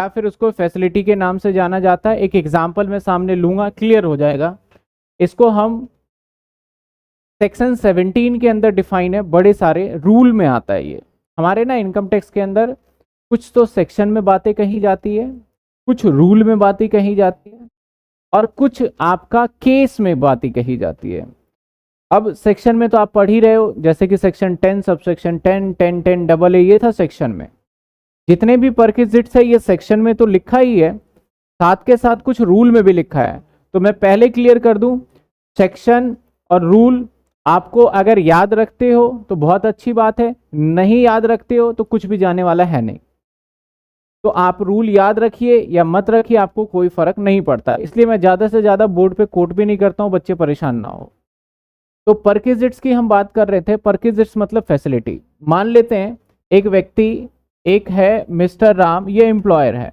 या फिर उसको फैसिलिटी के नाम से जाना जाता है। एक एग्जाम्पल मैं सामने लूंगा, क्लियर हो जाएगा। इसको हम सेक्शन 17 के अंदर डिफाइन है, बड़े सारे रूल में आता है ये। हमारे ना इनकम टैक्स के अंदर कुछ तो सेक्शन में बातें कही जाती है, कुछ रूल में बातें कही जाती है, और कुछ आपका केस में बातें कही जाती है। अब सेक्शन में तो आप पढ़ ही रहे हो, जैसे कि सेक्शन 10 सब सेक्शन 10 10 10 AA ये था सेक्शन में। जितने भी परक्विजिट्स है ये सेक्शन में तो लिखा ही है, साथ के साथ कुछ रूल में भी लिखा है। तो मैं पहले क्लियर कर दूं, सेक्शन और रूल आपको अगर याद रखते हो तो बहुत अच्छी बात है, नहीं याद रखते हो तो कुछ भी जाने वाला है नहीं। तो आप रूल याद रखिए या मत रखिए, आपको कोई फर्क नहीं पड़ता। इसलिए मैं ज्यादा से ज्यादा बोर्ड पे कोट भी नहीं करता हूं, बच्चे परेशान ना हो। तो परक्विजिट्स की हम बात कर रहे थे। परक्विजिट्स मतलब फैसिलिटी। मान लेते हैं एक व्यक्ति, एक है मिस्टर राम, ये एम्प्लॉयर है।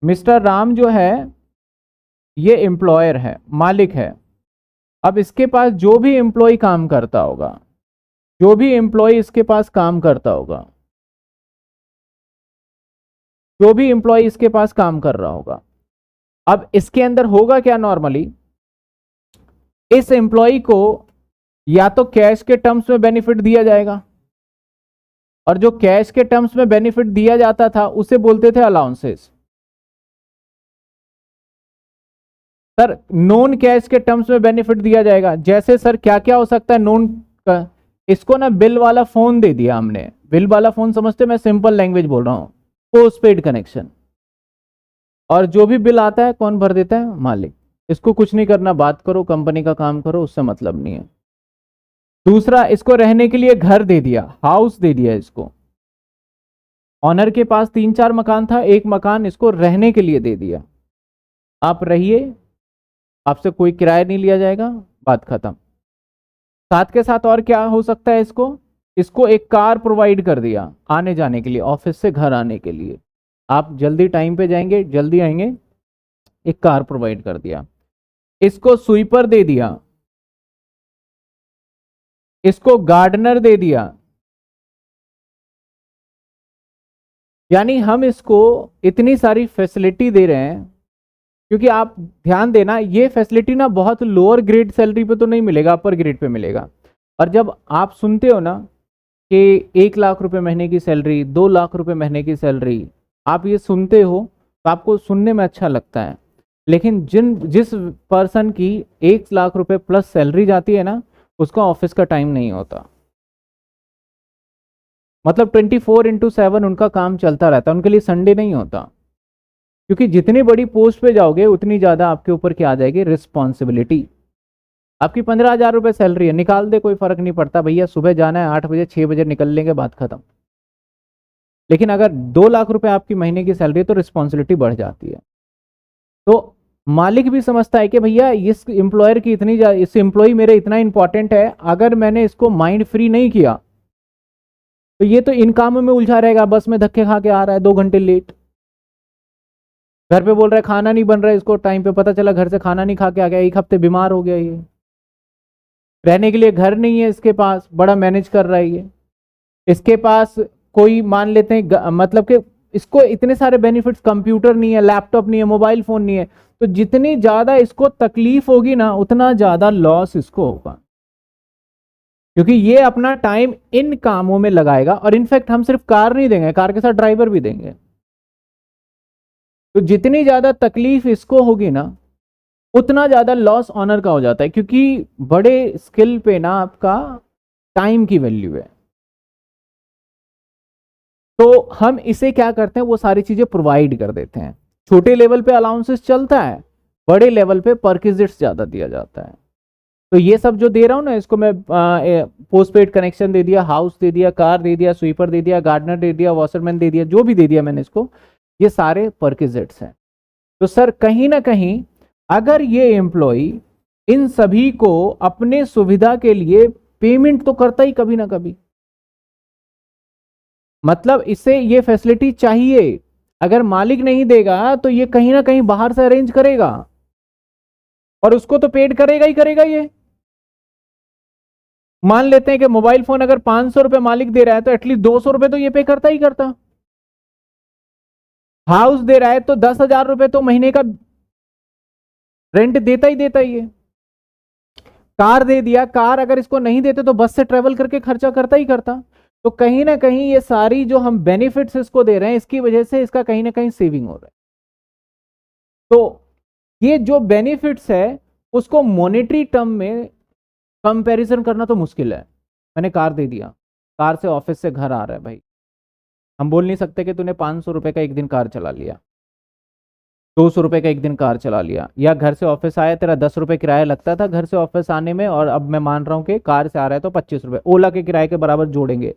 मिस्टर राम जो है ये एम्प्लॉयर है, मालिक है। अब इसके पास जो भी एम्प्लॉय काम करता होगा, जो भी एम्प्लॉय इसके पास काम करता होगा, जो भी एम्प्लॉय इसके पास काम कर रहा होगा, अब इसके अंदर होगा क्या नॉर्मली, इस एम्प्लॉय को या तो कैश के टर्म्स में बेनिफिट दिया जाएगा, और जो कैश के टर्म्स में बेनिफिट दिया जाता था उसे बोलते थे अलाउंसेस। सर नॉन कैश के टर्म्स में बेनिफिट दिया जाएगा, जैसे सर क्या क्या हो सकता है नॉन का, इसको ना बिल वाला फोन दे दिया हमने। बिल वाला फोन समझते, मैं सिंपल लैंग्वेज बोल रहा हूं, पोस्टपेड कनेक्शन। और जो भी बिल आता है कौन भर देता है, मालिक। इसको कुछ नहीं करना, बात करो, कंपनी का काम करो, उससे मतलब नहीं है। दूसरा, इसको रहने के लिए घर दे दिया, हाउस दे दिया इसको। ऑनर के पास 3-4 मकान था, एक मकान इसको रहने के लिए दे दिया, आप रहिए, आपसे कोई किराया नहीं लिया जाएगा, बात खत्म। साथ के साथ और क्या हो सकता है, इसको इसको एक कार प्रोवाइड कर दिया आने जाने के लिए, ऑफिस से घर आने के लिए। आप जल्दी टाइम पे जाएंगे, जल्दी आएंगे, एक कार प्रोवाइड कर दिया। इसको स्वीपर दे दिया, इसको गार्डनर दे दिया। यानी हम इसको इतनी सारी फैसिलिटी दे रहे हैं, क्योंकि आप ध्यान देना ये फैसिलिटी ना बहुत लोअर ग्रेड सैलरी पे तो नहीं मिलेगा, अपर ग्रेड पे मिलेगा। और जब आप सुनते हो ना कि 1 लाख रुपए महीने की सैलरी, 2 लाख रुपए महीने की सैलरी, आप ये सुनते हो तो आपको सुनने में अच्छा लगता है। लेकिन जिस पर्सन की 1 लाख रुपए प्लस सैलरी जाती है ना, उसका ऑफिस का टाइम नहीं होता। मतलब 24/7 उनका काम चलता रहता है, उनके लिए संडे नहीं होता। क्योंकि जितनी बड़ी पोस्ट पे जाओगे उतनी ज्यादा आपके ऊपर क्या आ जाएगी, रिस्पॉन्सिबिलिटी। आपकी 15,000 रुपए सैलरी है, निकाल दे, कोई फर्क नहीं पड़ता भैया, सुबह जाना है 8 बजे 6 बजे निकल लेंगे, बात खत्म। लेकिन अगर 2 लाख रुपए आपकी महीने की सैलरी है तो रिस्पॉन्सिबिलिटी बढ़ जाती है। तो मालिक भी समझता है कि भैया इस एम्प्लॉयर की इस एम्प्लॉय मेरे इतना इंपॉर्टेंट है, अगर मैंने इसको माइंड फ्री नहीं किया तो ये तो इन कामों में उलझा रहेगा, बस में धक्के खा के आ रहा है 2 घंटे लेट, घर पे बोल रहा है खाना नहीं बन रहा है इसको टाइम पे, पता चला घर से खाना नहीं खा के आ गया, 1 हफ्ते बीमार हो गया, ये रहने के लिए घर नहीं है इसके पास, बड़ा मैनेज कर रहा है ये। इसके पास कोई मान लेते हैं मतलब कि इसको इतने सारे बेनिफिट्स, कंप्यूटर नहीं है, लैपटॉप नहीं है, मोबाइल फोन नहीं है, तो जितनी ज्यादा इसको तकलीफ होगी ना उतना ज्यादा लॉस इसको होगा, क्योंकि ये अपना टाइम इन कामों में लगाएगा। और इनफैक्ट हम सिर्फ कार नहीं देंगे, कार के साथ ड्राइवर भी देंगे। तो जितनी ज्यादा तकलीफ इसको होगी ना उतना ज्यादा लॉस ऑनर का हो जाता है, क्योंकि बड़े स्किल पे ना आपका टाइम की वैल्यू है। तो हम इसे क्या करते हैं, वो सारी चीजें प्रोवाइड कर देते हैं। छोटे लेवल पे अलाउंसेस चलता है, बड़े लेवल पे परक्विजिट्स ज्यादा दिया जाता है। तो ये सब जो दे रहा हूं ना, इसको मैं पोस्टपेड कनेक्शन दे दिया, हाउस दे दिया, कार दे दिया, स्वीपर दे दिया, गार्डनर दे दिया, वॉशरमैन दे दिया, जो भी दे दिया मैंने इसको, ये सारे परक्विजिट्स हैं। तो सर कहीं ना कहीं अगर ये एम्प्लॉय इन सभी को अपने सुविधा के लिए पेमेंट तो करता ही कभी ना कभी, मतलब इसे ये फैसिलिटी चाहिए। अगर मालिक नहीं देगा तो ये कहीं ना कहीं बाहर से अरेंज करेगा, और उसको तो पेड करेगा ही करेगा ये। मान लेते हैं कि मोबाइल फोन अगर 500 रुपए मालिक दे रहा है तो एटलीस्ट 200 रुपए तो ये पे करता ही करता। हाउस दे रहा है तो 10,000 रुपए तो महीने का रेंट देता ही है। कार दे दिया, कार अगर इसको नहीं देते तो बस से ट्रेवल करके खर्चा करता ही करता। तो कहीं ना कहीं ये सारी जो हम बेनिफिट्स इसको दे रहे हैं, इसकी वजह से इसका कहीं ना कहीं सेविंग हो रहा है। तो ये जो बेनिफिट्स है उसको मॉनेटरी टर्म में कंपैरिजन करना तो मुश्किल है। मैंने कार दे दिया, कार से ऑफिस से घर आ रहा है भाई, हम बोल नहीं सकते कि तूने 500 रुपए का एक दिन कार चला लिया, 200 रुपए का एक दिन कार चला लिया, या घर से ऑफिस आया, तेरा 10 रुपए किराया लगता था घर से ऑफिस आने में, और अब मैं मान रहा हूं कि कार से आ रहा है तो 25 रुपए ओला के किराए के बराबर जोड़ेंगे,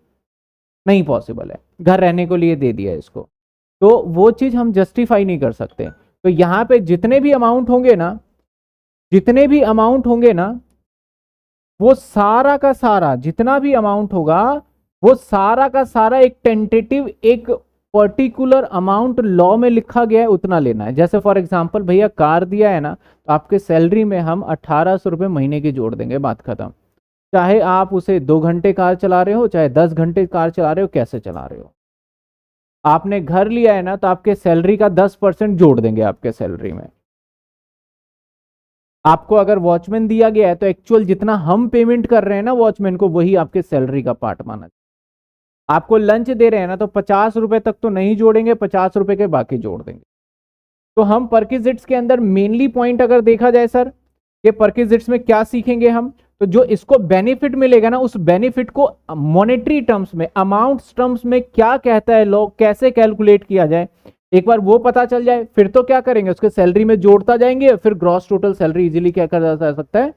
नहीं पॉसिबल है। घर रहने को लिए दे दिया इसको, तो वो चीज हम जस्टिफाई नहीं कर सकते। तो यहाँ पे जितने भी अमाउंट होंगे ना, जितने भी अमाउंट होंगे ना, वो सारा का सारा जितना भी अमाउंट होगा, वो सारा का सारा एक टेंटेटिव, एक पर्टिकुलर अमाउंट लॉ में लिखा गया है उतना लेना है। जैसे फॉर एग्जांपल भैया कार दिया है ना, तो आपके सैलरी में हम 1800 रुपये महीने की जोड़ देंगे, बात खत्म। चाहे आप उसे 2 घंटे कार चला रहे हो, चाहे 10 घंटे कार चला रहे हो, कैसे चला रहे हो। आपने घर लिया है ना, तो आपके सैलरी का 10% जोड़ देंगे आपके सैलरी में। आपको अगर वॉचमैन दिया गया है तो एक्चुअल जितना हम पेमेंट कर रहे हैं ना वॉचमैन को, वही आपके सैलरी का पार्ट माना। आपको लंच दे रहे हैं ना, तो 50 रुपए तक तो नहीं जोड़ेंगे, 50 रुपए के बाकी जोड़ देंगे। तो हम परकिजिट्स के अंदर मेनली पॉइंट अगर देखा जाए सर, ये परकिजिट्स में क्या सीखेंगे हम, तो जो इसको बेनिफिट मिलेगा ना, उस बेनिफिट को मॉनेटरी टर्म्स में, अमाउंट्स टर्म्स में क्या कहता है लॉ, कैसे कैलकुलेट किया जाए, एक बार वो पता चल जाए, फिर तो क्या करेंगे, उसके सैलरी में जोड़ता जाएंगे, फिर ग्रॉस टोटल सैलरी इजीली क्या करा जा सकता है,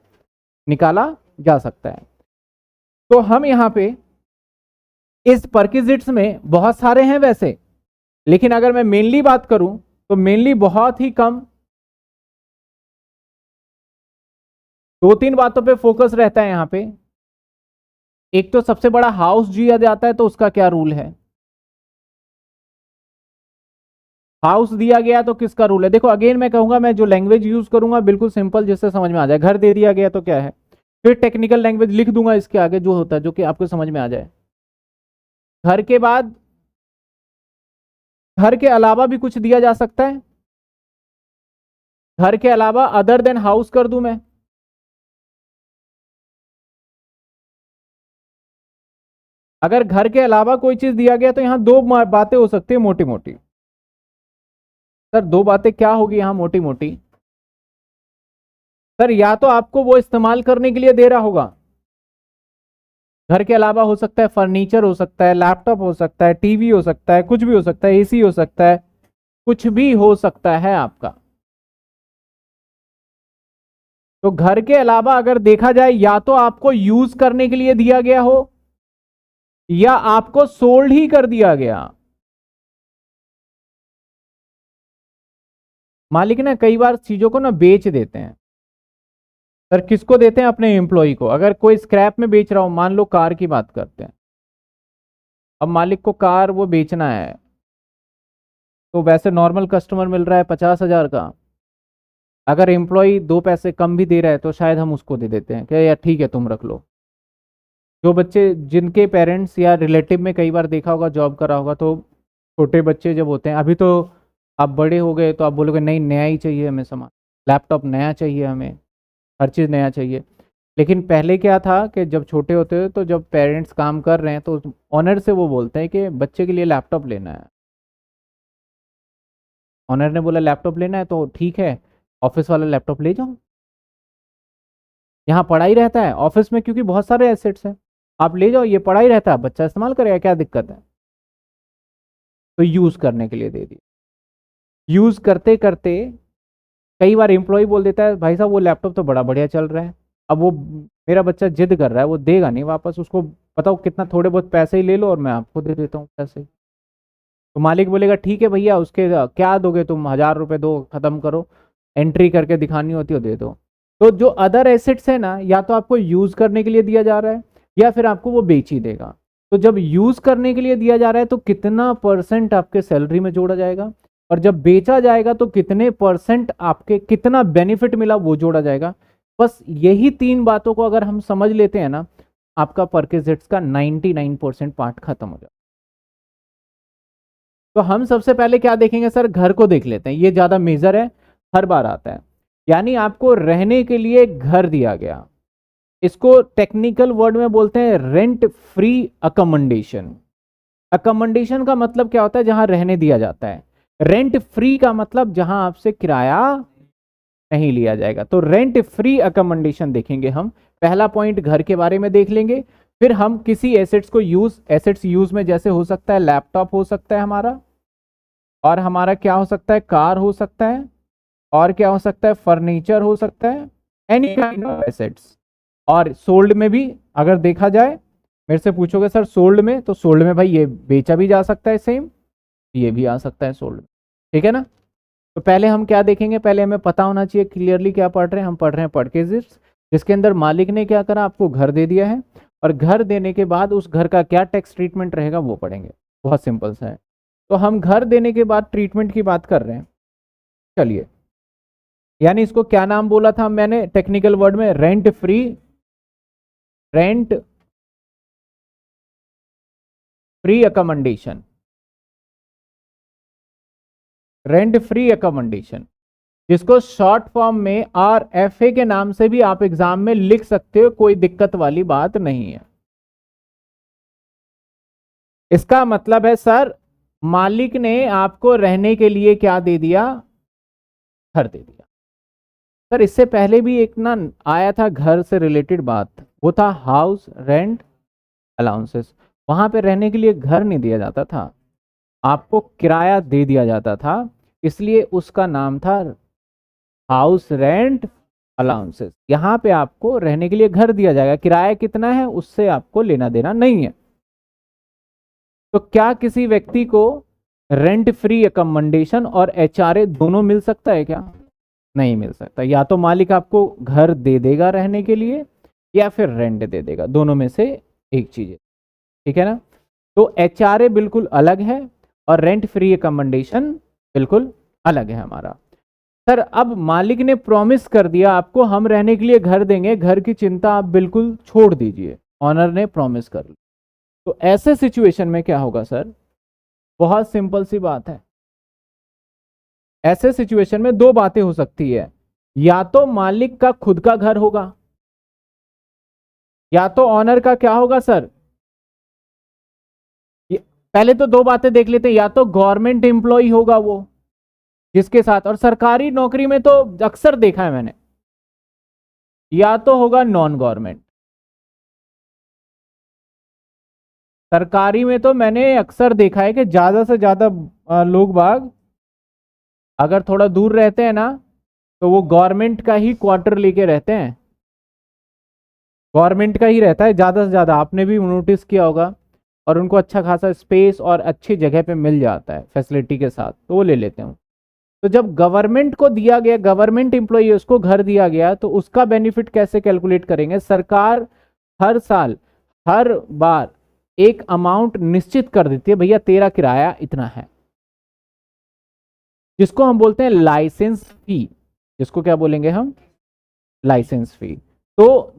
निकाला जा सकता है। तो हम यहां पे इस परकिजिट्स में बहुत सारे हैं वैसे, लेकिन अगर मैं मेनली बात करूं तो मेनली बहुत ही कम 2-3 बातों पे फोकस रहता है यहां पे। एक तो सबसे बड़ा हाउस दिया जाता है तो उसका क्या रूल है, हाउस दिया गया तो किसका रूल है। देखो अगेन मैं कहूंगा, मैं जो लैंग्वेज यूज करूंगा बिल्कुल सिंपल जिससे समझ में आ जाए। घर दे दिया गया तो क्या है, फिर टेक्निकल लैंग्वेज लिख दूंगा इसके आगे जो होता है, जो कि आपको समझ में आ जाए। घर के बाद, घर के अलावा भी कुछ दिया जा सकता है, घर के अलावा अदर देन हाउस कर दूं मैं। अगर घर के अलावा कोई चीज दिया गया तो यहां दो बातें हो सकती है मोटी मोटी। सर दो बातें क्या होगी यहां मोटी मोटी, सर या तो आपको वो इस्तेमाल करने के लिए दे रहा होगा, घर के अलावा हो सकता है फर्नीचर, हो सकता है लैपटॉप, हो सकता है टीवी, हो सकता है कुछ भी, हो सकता है एसी, हो सकता है कुछ भी हो सकता है आपका। तो घर के अलावा अगर देखा जाए, या तो आपको यूज करने के लिए दिया गया हो, या आपको सोल्ड ही कर दिया गया। मालिक ना कई बार चीजों को ना बेच देते हैं। सर किसको देते हैं, अपने एम्प्लॉय को। अगर कोई स्क्रैप में बेच रहा हो, मान लो कार की बात करते हैं, अब मालिक को कार वो बेचना है, तो वैसे नॉर्मल कस्टमर मिल रहा है 50,000 का, अगर एम्प्लॉय 2 पैसे कम भी दे रहा है तो शायद हम उसको दे देते हैं क्या, यार ठीक है तुम रख लो। जो बच्चे जिनके पेरेंट्स या रिलेटिव में कई बार देखा होगा, जॉब करा होगा, तो छोटे बच्चे जब होते हैं, अभी तो आप बड़े हो गए तो आप बोलोगे नहीं नया ही चाहिए हमें सामान, लैपटॉप नया चाहिए हमें, हर चीज़ नया चाहिए। लेकिन पहले क्या था कि जब छोटे होते थे, तो जब पेरेंट्स काम कर रहे हैं तो ऑनर से वो बोलते हैं कि बच्चे के लिए लैपटॉप लेना है। ऑनर ने बोला लैपटॉप लेना है तो ठीक है, ऑफिस वाला लैपटॉप ले जाओ, यहाँ पढ़ाई रहता है ऑफिस में, क्योंकि बहुत सारे एसेट्स हैं, आप ले जाओ, ये पढ़ाई रहता है, बच्चा इस्तेमाल करेगा, क्या दिक्कत है। तो यूज करने के लिए दे दी। यूज करते करते कई बार एम्प्लॉय बोल देता है भाई साहब वो लैपटॉप तो बड़ा बढ़िया चल रहा है, अब वो मेरा बच्चा जिद कर रहा है, वो देगा नहीं वापस, उसको बताओ कितना, थोड़े बहुत पैसे ही ले लो और मैं आपको दे देता हूँ पैसे। तो मालिक बोलेगा ठीक है भैया, उसके क्या दोगे तुम, 1,000 रुपये दो, खत्म करो, एंट्री करके दिखानी होती है दे दो। तो जो अदर एसेट्स है ना, या तो आपको यूज करने के लिए दिया जा रहा है, या फिर आपको वो बेच ही देगा। तो जब यूज करने के लिए दिया जा रहा है तो कितना परसेंट आपके सैलरी में जोड़ा जाएगा, और जब बेचा जाएगा तो कितने परसेंट आपके, कितना बेनिफिट मिला वो जोड़ा जाएगा। बस यही 3 बातों को अगर हम समझ लेते हैं ना, आपका परकेजेट्स का 99% पार्ट खत्म हो जाता है। तो हम सबसे पहले क्या देखेंगे सर, घर को देख लेते हैं, ये ज्यादा मेजर है, हर बार आता है। यानी आपको रहने के लिए घर दिया गया, इसको टेक्निकल वर्ड में बोलते हैं रेंट फ्री अकोमोडेशन। अकोमोडेशन का मतलब क्या होता है, जहां रहने दिया जाता है। रेंट फ्री का मतलब जहां आपसे किराया नहीं लिया जाएगा। तो रेंट फ्री अकोमोडेशन देखेंगे हम। पहला पॉइंट घर के बारे में देख लेंगे, फिर हम किसी एसेट्स को एसेट्स यूज में जैसे हो सकता है लैपटॉप हो सकता है हमारा, और हमारा क्या हो सकता है, कार हो सकता है, और क्या हो सकता है, फर्नीचर हो सकता है, एनी काइंड ऑफ एसेट्स। और सोल्ड में भी अगर देखा जाए, मेरे से पूछोगे सर सोल्ड में, तो सोल्ड में भाई ये बेचा भी जा सकता है, सेम ये भी आ सकता है सोल्ड में, ठीक है ना। तो पहले हम क्या देखेंगे, पहले हमें पता होना चाहिए क्लियरली क्या पढ़ रहे हैं हम। पढ़ रहे हैं परचेजेस, जिसके अंदर मालिक ने क्या करा, आपको घर दे दिया है, और घर देने के बाद उस घर का क्या टैक्स ट्रीटमेंट रहेगा वो पढ़ेंगे। बहुत सिंपल सा है। तो हम घर देने के बाद ट्रीटमेंट की बात कर रहे हैं, चलिए। यानी इसको क्या नाम बोला था मैंने टेक्निकल वर्ड में, rent free, rent free accommodation, rent free accommodation, जिसको शॉर्ट फॉर्म में RFA के नाम से भी आप एग्जाम में लिख सकते हो, कोई दिक्कत वाली बात नहीं है। इसका मतलब है सर, मालिक ने आपको रहने के लिए क्या दे दिया, घर दे दिया। सर इससे पहले भी एक ना आया था घर से रिलेटेड बात, वो था हाउस रेंट अलाउंसेस। वहां पे रहने के लिए घर नहीं दिया जाता था, आपको किराया दे दिया जाता था, इसलिए उसका नाम था हाउस रेंट अलाउंसेस। यहाँ पे आपको रहने के लिए घर दिया जाएगा, किराया कितना है उससे आपको लेना देना नहीं है। तो क्या किसी व्यक्ति को रेंट फ्री अकोमोडेशन और HRA दोनों मिल सकता है क्या? नहीं मिल सकता। या तो मालिक आपको घर दे देगा रहने के लिए, या फिर रेंट दे देगा, दोनों में से एक चीज है, ठीक है ना। तो HRA बिल्कुल अलग है और रेंट फ्री अकोमोडेशन बिल्कुल अलग है हमारा। सर अब मालिक ने प्रॉमिस कर दिया आपको, हम रहने के लिए घर देंगे, घर की चिंता आप बिल्कुल छोड़ दीजिए, ऑनर ने प्रॉमिस कर लिया। तो ऐसे सिचुएशन में क्या होगा सर, बहुत सिंपल सी बात है। ऐसे सिचुएशन में दो बातें हो सकती है, या तो मालिक का खुद का घर होगा, या तो ऑनर का क्या होगा सर, पहले तो दो बातें देख लेते हैं, या तो गवर्नमेंट एम्प्लॉय होगा वो जिसके साथ, और सरकारी नौकरी में तो अक्सर देखा है मैंने, या तो होगा नॉन गवर्नमेंट। सरकारी में तो मैंने अक्सर देखा है कि ज्यादा से ज्यादा लोग बाग अगर थोड़ा दूर रहते हैं ना, तो वो गवर्नमेंट का ही क्वार्टर लेके रहते हैं, गवर्नमेंट का ही रहता है ज्यादा से ज्यादा, आपने भी नोटिस किया होगा। और उनको अच्छा खासा स्पेस और अच्छी जगह पे मिल जाता है फैसिलिटी के साथ, तो वो ले लेते हैं। तो जब गवर्नमेंट को दिया गया, गवर्नमेंट एम्प्लॉई उसको घर दिया गया, तो उसका बेनिफिट कैसे कैलकुलेट करेंगे? सरकार हर साल हर बार एक अमाउंट निश्चित कर देती है, भैया तेरा किराया इतना है, जिसको हम बोलते हैं लाइसेंस फी। जिसको क्या बोलेंगे हम? Licence fee. तो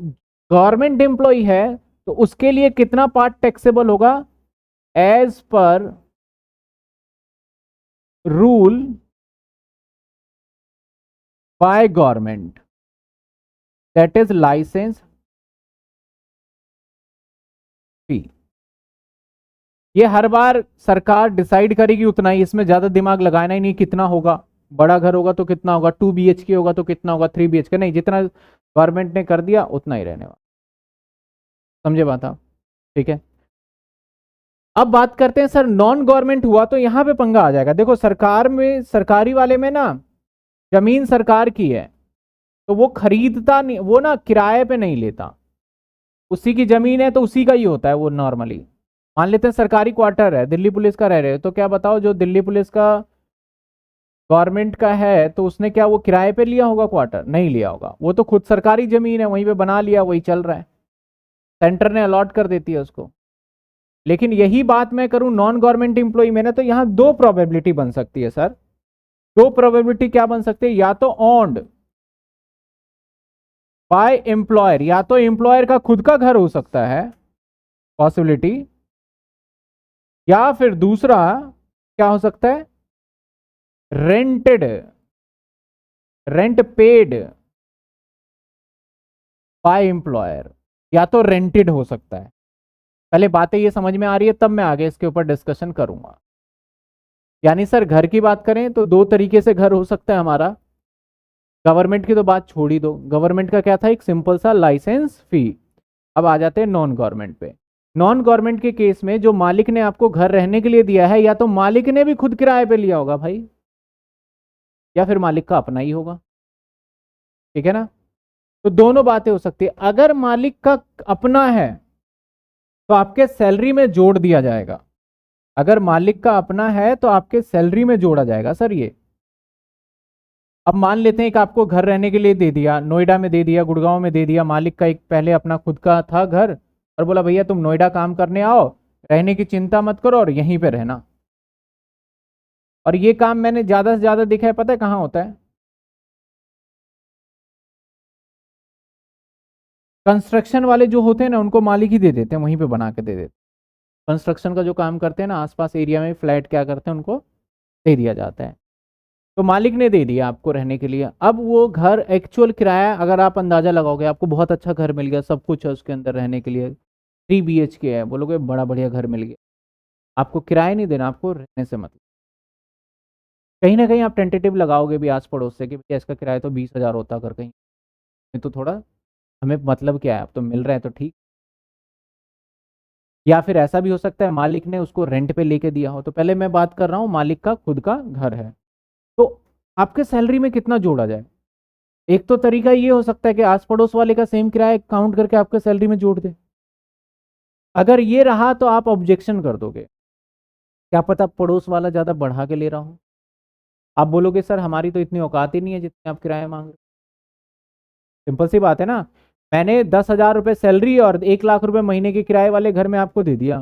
गवर्नमेंट एम्प्लॉय है तो उसके लिए कितना पार्ट टैक्सेबल होगा? As per rule by government, that is licence fee. ये हर बार सरकार डिसाइड करेगी उतना ही, इसमें ज्यादा दिमाग लगाना ही नहीं कितना होगा। बड़ा घर होगा तो कितना होगा, 2 BHK होगा तो कितना होगा, 3 BHK नहीं, जितना गवर्नमेंट ने कर दिया उतना ही रहने वाला। समझे बात आप? ठीक है। अब बात करते हैं सर नॉन गवर्नमेंट हुआ तो यहां पे पंगा आ जाएगा। देखो सरकार में, सरकारी वाले में ना जमीन सरकार की है, तो वो खरीदता नहीं, वो ना किराए पे नहीं लेता, उसी की जमीन है तो उसी का ही होता है वो नॉर्मली। मान लेते हैं सरकारी क्वार्टर है, दिल्ली पुलिस का रह रहे हो, तो क्या बताओ जो दिल्ली पुलिस का गवर्नमेंट का है, तो उसने क्या वो किराए पे लिया होगा क्वार्टर? नहीं लिया होगा, वो तो खुद सरकारी जमीन है, वहीं पे बना लिया, वही चल रहा है, सेंटर ने अलॉट कर देती है उसको। लेकिन यही बात मैं करूं नॉन गवर्नमेंट एम्प्लॉय में ना, तो यहां दो प्रोबेबिलिटी बन सकती है सर। दो प्रोबेबिलिटी क्या बन सकती है? या तो ओन्ड बाय एम्प्लॉयर, या तो एम्प्लॉयर का खुद का घर हो सकता है पॉसिबिलिटी, या फिर दूसरा क्या हो सकता है? Rented, rent paid by employer, या तो रेंटेड हो सकता है। पहले बातें ये समझ में आ रही है, तब मैं आगे इसके ऊपर डिस्कशन करूंगा। यानी सर घर की बात करें तो दो तरीके से घर हो सकता है हमारा। गवर्नमेंट की तो बात छोड़ ही दो, गवर्नमेंट का क्या था, एक सिंपल सा लाइसेंस फी। अब आ जाते हैं नॉन गवर्नमेंट पे। नॉन गवर्नमेंट के केस में जो मालिक ने आपको घर रहने के लिए दिया है, या तो मालिक ने भी खुद किराए पे लिया होगा भाई, या फिर मालिक का अपना ही होगा। ठीक है ना? तो दोनों बातें हो सकती है। अगर मालिक का अपना है तो आपके सैलरी में जोड़ दिया जाएगा। अगर मालिक का अपना है तो आपके सैलरी में जोड़ा जाएगा सर ये। अब मान लेते हैं कि आपको घर रहने के लिए दे दिया, नोएडा में दे दिया, गुड़गांव में दे दिया, मालिक का एक पहले अपना खुद का था घर, और बोला भैया तुम नोएडा काम करने आओ, रहने की चिंता मत करो और यहीं पे रहना। और ये काम मैंने ज्यादा से ज्यादा देखा है, पता है कहाँ होता है? कंस्ट्रक्शन वाले जो होते हैं ना, उनको मालिक ही दे देते हैं, वहीं पे बना के दे देते हैं। कंस्ट्रक्शन का जो काम करते हैं ना, आसपास एरिया में फ्लैट क्या करते हैं, उनको दे दिया जाता है। तो मालिक ने दे दिया आपको रहने के लिए। अब वो घर एक्चुअल किराया अगर आप अंदाजा लगाओगे, आपको बहुत अच्छा घर मिल गया, सब कुछ है उसके अंदर रहने के लिए, 3 BHK है, बोलोगे बड़ा बढ़िया घर मिल गया, आपको किराया नहीं देना, आपको रहने से मतलब। कहीं ना कहीं आप टेंटेटिव लगाओगे भी आस पड़ोस से कि भैया इसका किराया तो 20,000 होता, अगर कहीं नहीं तो थोड़ा हमें मतलब क्या है, अब तो मिल रहा है तो ठीक। या फिर ऐसा भी हो सकता है मालिक ने उसको रेंट पे लेके दिया हो। तो पहले मैं बात कर रहा हूँ मालिक का खुद का घर है, तो आपके सैलरी में कितना जोड़ा जाए। एक तो तरीका ये हो सकता है कि आस पड़ोस वाले का सेम किराया काउंट करके आपके सैलरी में जोड़ दे। अगर ये रहा तो आप ऑब्जेक्शन कर दोगे, क्या पता पड़ोस वाला ज्यादा बढ़ा के ले रहा हो। आप बोलोगे सर हमारी तो इतनी औकात ही नहीं है जितने आप किराया मांग रहे हो। सिंपल सी बात है ना, मैंने 10,000 रुपये सैलरी और 1 लाख रुपए महीने के किराए वाले घर में आपको दे दिया,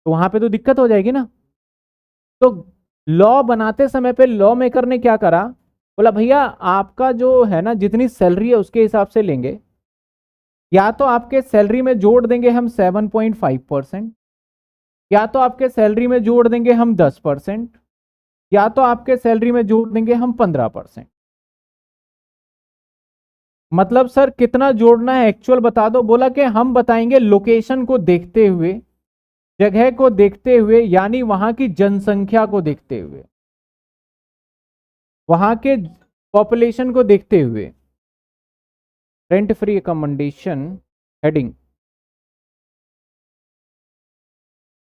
तो वहां पे तो दिक्कत हो जाएगी ना। तो लॉ बनाते समय पे लॉ मेकर ने क्या करा, बोला भैया आपका जो है ना जितनी सैलरी है उसके हिसाब से लेंगे, या तो आपके सैलरी में जोड़ देंगे हम 7.5%, या तो आपके सैलरी में जोड़ देंगे हम 10%, या तो आपके सैलरी में जोड़ देंगे हम 15%। मतलब सर कितना जोड़ना है एक्चुअल बता दो। बोला कि हम बताएंगे लोकेशन को देखते हुए, जगह को देखते हुए, यानी वहां की जनसंख्या को देखते हुए, वहां के पॉपुलेशन को देखते हुए। रेंट फ्री अकोमोडेशन हेडिंग,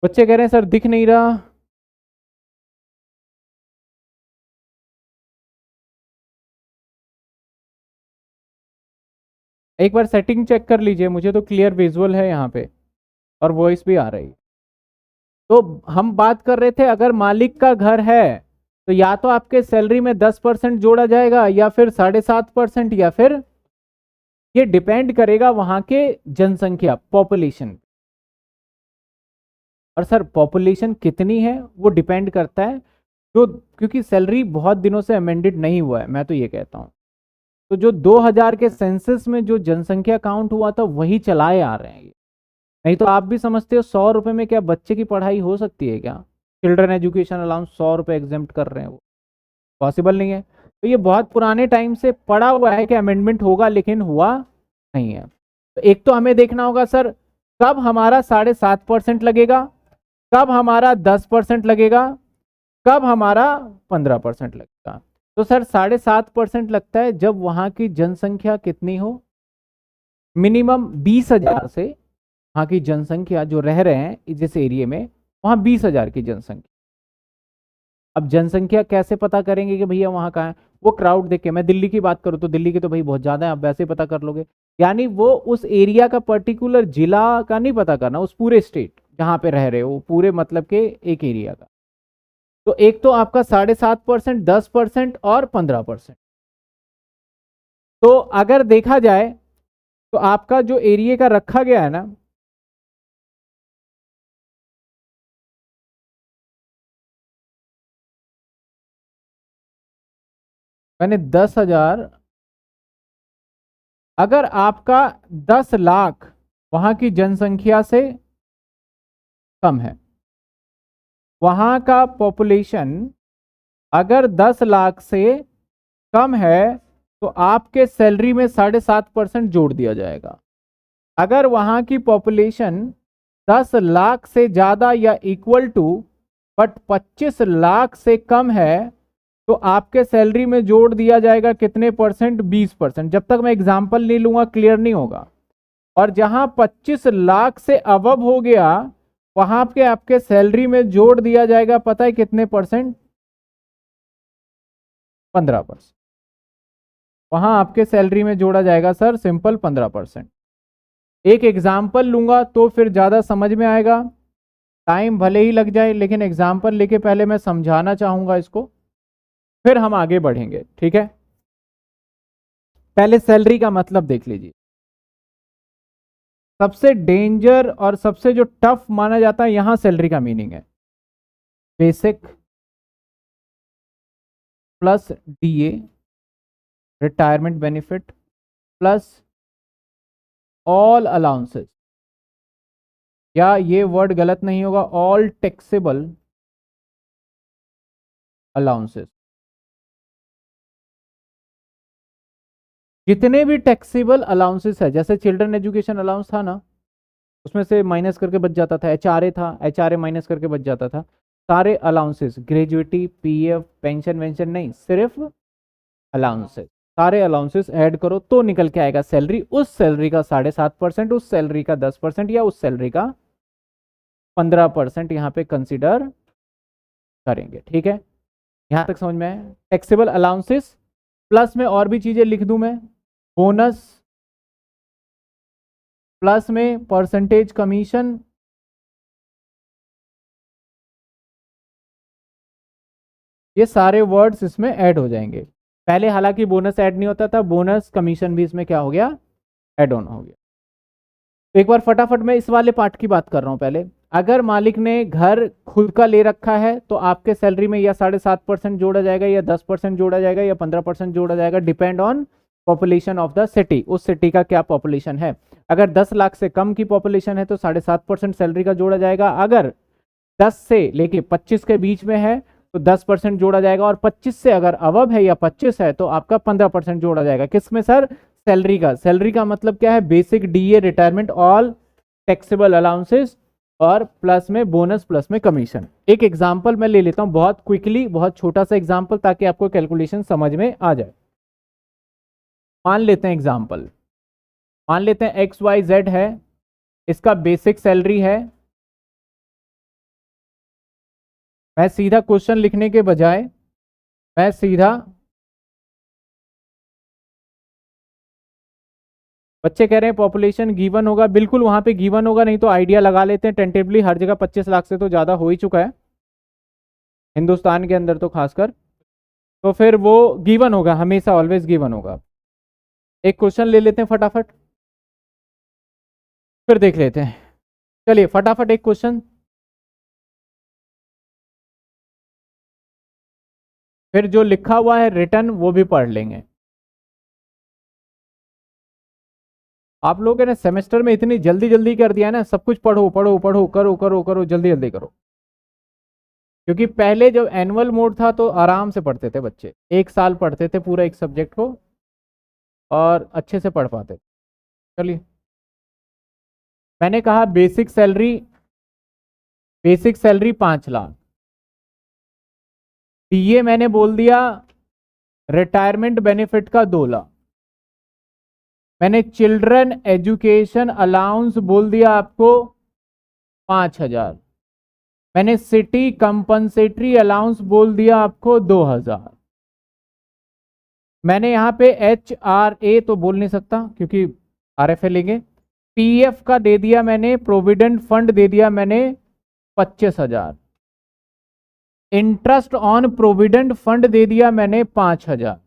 बच्चे कह रहे हैं सर दिख नहीं रहा। एक बार सेटिंग चेक कर लीजिए, मुझे तो क्लियर विजुअल है यहाँ पे और वॉइस भी आ रही है। तो हम बात कर रहे थे अगर मालिक का घर है तो या तो आपके सैलरी में 10% जोड़ा जाएगा, या फिर 7.5%, या फिर ये डिपेंड करेगा वहां के जनसंख्या पॉपुलेशन। और सर पॉपुलेशन कितनी है वो डिपेंड करता है, जो क्योंकि सैलरी बहुत दिनों से अमेंडेड नहीं हुआ है, मैं तो ये कहता हूँ। तो जो 2000 के सेंसस में जो जनसंख्या काउंट हुआ था वही चलाए आ रहे हैं ये। नहीं तो आप भी समझते हो 100 रुपए में क्या बच्चे की पढ़ाई हो सकती है क्या? चिल्ड्रन एजुकेशन अलाउंस 100 रुपए एग्जेम्प्ट कर रहे हैं, वो पॉसिबल नहीं है। तो ये बहुत पुराने टाइम से पड़ा हुआ है कि अमेंडमेंट होगा, लेकिन हुआ नहीं है। तो एक तो हमें देखना होगा सर कब हमारा 7.5% लगेगा, कब हमारा 10% लगेगा, कब हमारा 15% लगेगा। तो सर 7.5% लगता है जब वहां की जनसंख्या कितनी हो, मिनिमम 20,000 से, वहां की जनसंख्या जो रह रहे हैं जिस एरिया में, वहां 20,000 की जनसंख्या। अब जनसंख्या कैसे पता करेंगे कि भैया वहां कहाँ है? वो क्राउड देख के, मैं दिल्ली की बात करूँ तो दिल्ली की तो भाई बहुत ज्यादा है, आप वैसे ही पता कर लोगे। यानी वो उस एरिया का पर्टिकुलर जिला का नहीं पता करना, उस पूरे स्टेट जहां पे रह रहे हो, पूरे मतलब के एक एरिया का। तो एक तो आपका 7.5%, 10% और 15%। तो अगर देखा जाए तो आपका जो एरिया का रखा गया है ना, मैंने 10,000, अगर आपका 10 लाख वहां की जनसंख्या से कम है, वहां का पॉपुलेशन अगर 10 लाख से कम है तो आपके सैलरी में 7.5% जोड़ दिया जाएगा। अगर वहां की पॉपुलेशन 10 लाख से ज्यादा या इक्वल टू बट 25 लाख से कम है तो आपके सैलरी में जोड़ दिया जाएगा कितने परसेंट? 20%। जब तक मैं एग्जांपल नहीं लूंगा क्लियर नहीं होगा। और जहां 25 लाख से अबव हो गया वहां पे आपके सैलरी में जोड़ दिया जाएगा, पता है कितने परसेंट? 15%। वहां आपके सैलरी में जोड़ा जाएगा सर सिंपल 15%। एक एग्जाम्पल लूंगा तो फिर ज्यादा समझ में आएगा। टाइम भले ही लग जाए लेकिन एग्जाम्पल लेके पहले मैं समझाना चाहूंगा इसको, फिर हम आगे बढ़ेंगे। ठीक है, पहले सैलरी का मतलब देख लीजिए। सबसे डेंजर और सबसे जो टफ माना जाता है यहां सैलरी का मीनिंग है basic plus DA retirement benefit plus all allowances, या ये वर्ड गलत नहीं होगा, ऑल टैक्सेबल अलाउंसेस। जितने भी टैक्सेबल अलाउंसेस है, जैसे चिल्ड्रन एजुकेशन अलाउंस था ना, उसमें से माइनस करके बच जाता था, एचआरए था, एचआरए माइनस करके बच जाता था। सारे अलाउंसेस, ग्रेजुएटी, पीएफ, पेंशन वेंशन नहीं, सिर्फ अलाउंसेस, सारे अलाउंसेस ऐड करो तो निकल के आएगा सैलरी। उस सैलरी का 7.5%, उस सैलरी का 10% या उस सैलरी का 15% यहां पे कंसिडर करेंगे। ठीक है, यहां तक समझ में आया? टैक्सेबल अलाउंसेस प्लस में और भी चीजें लिख दूं मैं, बोनस प्लस में परसेंटेज कमीशन, ये सारे वर्ड्स इसमें ऐड हो जाएंगे। पहले हालांकि बोनस ऐड नहीं होता था, बोनस कमीशन भी इसमें क्या हो गया? ऐड ऑन हो गया। तो एक बार फटाफट मैं इस वाले पार्ट की बात कर रहा हूं पहले। अगर मालिक ने घर खुद का ले रखा है तो आपके सैलरी में या 7.5% जोड़ा जाएगा या 10% जोड़ा जाएगा या 15% जोड़ा जाएगा, depend on population of the city, उस सिटी का क्या पॉपुलेशन है। अगर 10 लाख से कम की पॉपुलेशन है तो 7.5% सैलरी का जोड़ा जाएगा। अगर 10 से लेके 25 के बीच में है तो 10% जोड़ा जाएगा, और 25 से अगर अबव है या 25 है तो आपका 15% जोड़ा जाएगा। किस में सर? सैलरी का। सैलरी का मतलब क्या है? Basic, DA, retirement, all taxable allowances और प्लस में बोनस, प्लस में कमीशन। एक एग्जांपल मैं ले लेता हूं बहुत क्विकली, बहुत छोटा सा एग्जांपल, ताकि आपको कैलकुलेशन समझ में आ जाए। मान लेते हैं एग्जांपल, मान लेते हैं एक्स वाई जेड है, इसका बेसिक सैलरी है। मैं सीधा क्वेश्चन लिखने के बजाय मैं सीधा, बच्चे कह रहे हैं पॉपुलेशन गिवन होगा, बिल्कुल वहां पे गिवन होगा, नहीं तो आइडिया लगा लेते हैं टेंटेटिवली। हर जगह 25 लाख से तो ज्यादा हो ही चुका है हिंदुस्तान के अंदर तो खासकर, तो फिर वो गिवन होगा, हमेशा ऑलवेज गिवन होगा। एक क्वेश्चन ले लेते हैं फटाफट, फिर देख लेते हैं। चलिए फटाफट एक क्वेश्चन, फिर जो लिखा हुआ है रिटर्न वो भी पढ़ लेंगे। आप लोगों ने सेमेस्टर में इतनी जल्दी जल्दी कर दिया है ना, सब कुछ पढ़ो पढ़ो पढ़ो, करो करो करो, जल्दी जल्दी करो। क्योंकि पहले जब एनुअल मोड था तो आराम से पढ़ते थे बच्चे, एक साल पढ़ते थे पूरा एक सब्जेक्ट को और अच्छे से पढ़ पाते थे। चलिए, मैंने कहा बेसिक सैलरी 5 लाख, डीए मैंने बोल दिया रिटायरमेंट बेनिफिट का 2 लाख, मैंने चिल्ड्रन एजुकेशन अलाउंस बोल दिया आपको 5,000, मैंने सिटी कंपनसेटरी अलाउंस बोल दिया आपको 2,000, मैंने यहां पे HRA तो बोल नहीं सकता क्योंकि RFA लेंगे, पीएफ का दे दिया मैंने, प्रोविडेंट फंड दे दिया मैंने 25,000, इंटरेस्ट ऑन प्रोविडेंट फंड दे दिया मैंने 5,000।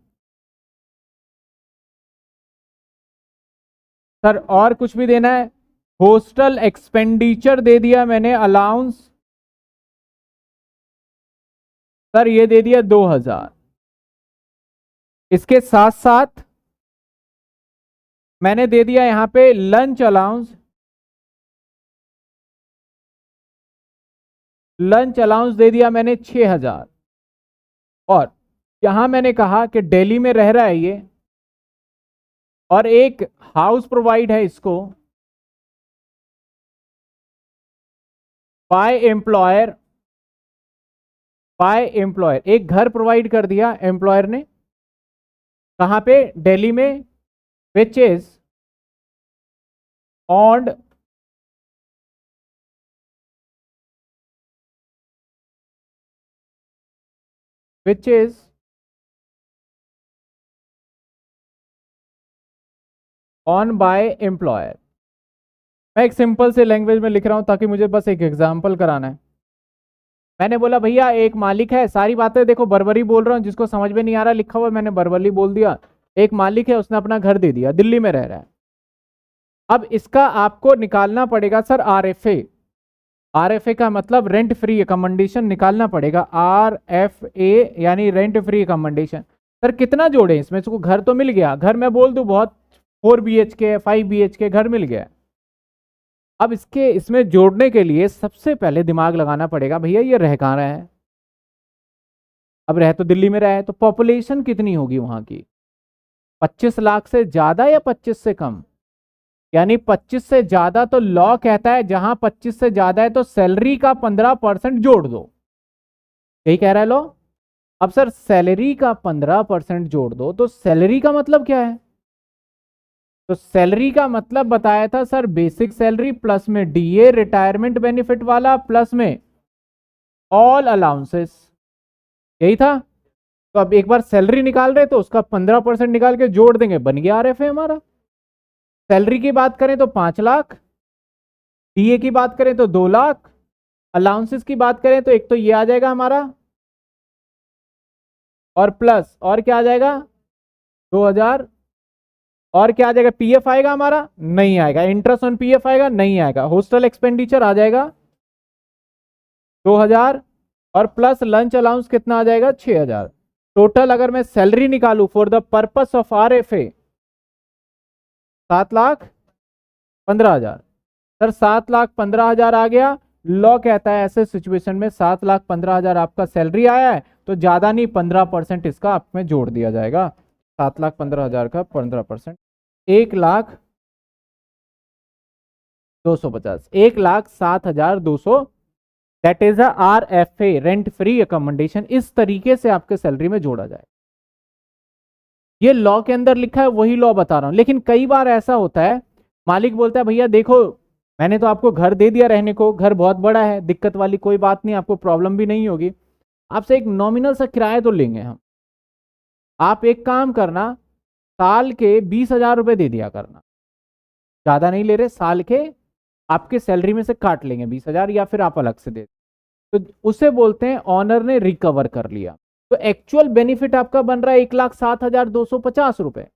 सर और कुछ भी देना है? हॉस्टल एक्सपेंडिचर दे दिया मैंने अलाउंस, सर ये दे दिया 2,000। इसके साथ साथ मैंने दे दिया यहां पे लंच अलाउंस, लंच अलाउंस दे दिया मैंने 6,000, और यहां मैंने कहा कि दिल्ली में रह रहा है ये, और एक हाउस प्रोवाइड है इसको बाय एम्प्लॉयर, एक घर प्रोवाइड कर दिया एम्प्लॉयर ने, कहां पे, दिल्ली में, which is owned which is on by employer. मैं एक सिंपल से लैंग्वेज में लिख रहा हूं ताकि मुझे बस एक एग्जांपल कराना है। मैंने बोला भैया एक मालिक है, सारी बातें देखो बर्बरी बोल रहा हूं, जिसको समझ में नहीं आ रहा लिखा हुआ मैंने बर्बरी बोल दिया। एक मालिक है, उसने अपना घर दे दिया, दिल्ली में रह रहा है। अब इसका आपको निकालना पड़ेगा सर आरएफए। आरएफए का मतलब रेंट फ्री अकोमोडेशन निकालना पड़ेगा, आरएफए यानी रेंट फ्री अकोमोडेशन। सर कितना जोड़े इसमें, इसको घर तो मिल गया, घर मैं बोल दूं बहुत 4 BHK 5 BHK घर मिल गया। अब इसमें जोड़ने के लिए सबसे पहले दिमाग लगाना पड़ेगा, भैया ये रह कहाँ रहा है। अब रह तो दिल्ली में रहा है, तो पॉपुलेशन कितनी होगी वहां की, 25 लाख से ज्यादा या 25 से कम, यानी 25 से ज्यादा। तो लॉ कहता है जहां 25 से ज्यादा है तो सैलरी का 15% जोड़ दो, यही कह रहा है लॉ। अब सर सैलरी का 15% जोड़ दो, तो सैलरी का मतलब क्या है, तो सैलरी का मतलब बताया था सर बेसिक सैलरी प्लस में डीए रिटायरमेंट बेनिफिट वाला प्लस में ऑल अलाउंसेस, यही था। तो अब एक बार सैलरी निकाल रहे तो उसका 15% निकाल के जोड़ देंगे, बन गया आरएफए हमारा। सैलरी की बात करें तो 5 लाख, डीए की बात करें तो 2 लाख, अलाउंसेस की बात करें तो एक तो ये आ जाएगा हमारा, और प्लस और क्या आ जाएगा 2000, और क्या आ जाएगा, पीएफ आएगा हमारा, नहीं आएगा, इंटरेस्ट ऑन पीएफ आएगा, नहीं आएगा, हॉस्टल एक्सपेंडिचर आ जाएगा 2000, और प्लस लंच अलाउंस कितना आ जाएगा 6000। टोटल अगर मैं सैलरी निकालू for the purpose of RFA 7,15,000। Sir 7,15,000 आ गया। लॉ कहता है ऐसे सिचुएशन में 7,15,000 आपका सैलरी आया है तो ज्यादा नहीं 15% इसका आप में जोड़ दिया जाएगा। 7,15,000 का 15%, 1,02,50, 1,07,200, that is RFA rent free accommodation. इस तरीके से आपके सैलरी में जोड़ा जाए, ये लॉ के अंदर लिखा है, वही लॉ बता रहा हूं। लेकिन कई बार ऐसा होता है मालिक बोलता है भैया देखो मैंने तो आपको घर दे दिया रहने को, घर बहुत बड़ा है, दिक्कत वाली कोई बात नहीं, आपको प्रॉब्लम भी नहीं होगी, आपसे एक नॉमिनल सा किराया तो लेंगे हम, आप एक काम करना साल के 20,000 रुपए दे दिया करना, ज्यादा नहीं ले रहे, साल के आपके सैलरी में से काट लेंगे 20,000 या फिर आप अलग से दे, तो उसे बोलते हैं ऑनर ने रिकवर कर लिया। तो एक्चुअल बेनिफिट आपका बन रहा है 1,07,250 रुपए,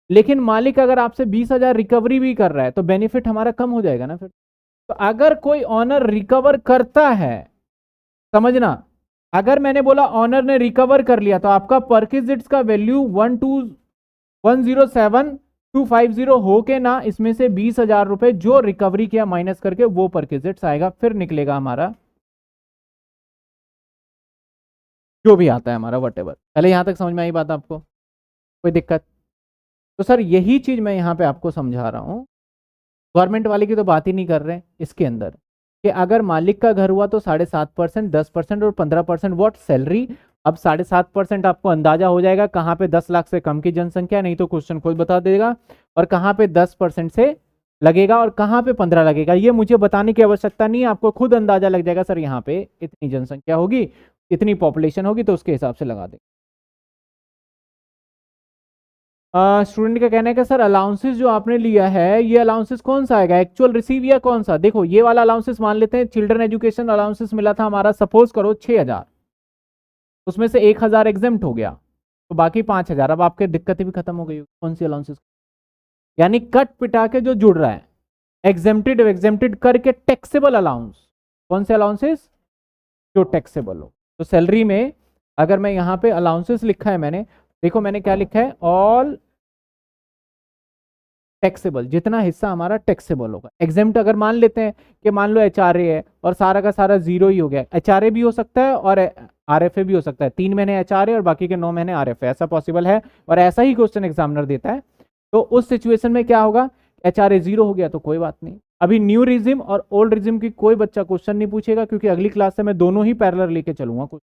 लेकिन मालिक अगर आपसे 20,000 रिकवरी भी कर रहा है तो बेनिफिट हमारा कम हो जाएगा ना फिर। तो अगर कोई ऑनर रिकवर करता है, समझना, अगर मैंने बोला ऑनर ने रिकवर कर लिया तो आपका परक्विजिट्स का वैल्यू 1,07,250 हो के ना, इसमें से 20,000 रुपए जो रिकवरी किया माइनस करके वो परक्विजिट्स आएगा, फिर निकलेगा हमारा जो भी आता है हमारा वटेवर। पहले यहां तक समझ में आई बात आपको, कोई दिक्कत? तो सर यही चीज मैं यहां पे आपको समझा रहा हूं, गवर्नमेंट वाले की तो बात ही नहीं कर रहे हैं इसके अंदर, कि अगर मालिक का घर हुआ तो 7.5%, 10% और 15% वॉट सैलरी। अब 7.5% आपको अंदाजा हो जाएगा कहां पे 10 लाख से कम की जनसंख्या, नहीं तो क्वेश्चन खुद बता देगा, और कहां पे 10% से लगेगा और कहां पे 15 लगेगा, ये मुझे बताने की आवश्यकता नहीं है, आपको खुद अंदाजा लग जाएगा सर यहाँ पे इतनी जनसंख्या होगी, इतनी पॉपुलेशन होगी, तो उसके हिसाब से लगा दे। स्टूडेंट का कहना है कि सर अलाउंसेस जो आपने लिया है ये अलाउंसेस कौन सा आएगा, एक्चुअल रिसीव या कौन सा? देखो ये वाला अलाउंसेस मान लेते हैं, चिल्ड्रन एजुकेशन अलाउंसेस मिला था हमारा, सपोज करो 6,000, उसमें से 1,000 एग्जेम्प्ट हो गया तो बाकी 5,000। अब आपके दिक्कतें भी खत्म हो गई, कौन सी अलाउंसेस, यानी कट पिटा के जो जुड़ रहा है, एग्जेम्प्टेड एग्जेम्प्टेड करके टैक्सेबल अलाउंस, कौन से अलाउंसेस जो टैक्सेबल हो। तो सैलरी में अगर मैं यहाँ पे अलाउंसेस लिखा है मैंने, देखो मैंने क्या लिखा है, ऑल टैक्सेबल, जितना हिस्सा हमारा टैक्सेबल होगा। एग्जेम्प्ट अगर मान लेते हैं कि मान लो एचआरए है और सारा का सारा जीरो ही हो गया, एचआरए भी हो सकता है और आरएफए भी हो सकता है, 3 महीने एचआरए और बाकी के 9 महीने आरएफए, ऐसा पॉसिबल है और ऐसा ही क्वेश्चन एग्जामिनर देता है। तो उस सिचुएशन में क्या होगा, एचआरए जीरो हो गया तो कोई बात नहीं, अभी न्यू रिजिम और ओल्ड रिजिम की कोई बच्चा क्वेश्चन नहीं पूछेगा, क्योंकि अगली क्लास से मैं दोनों ही पैरेलल लेके चलूंगा। कुछ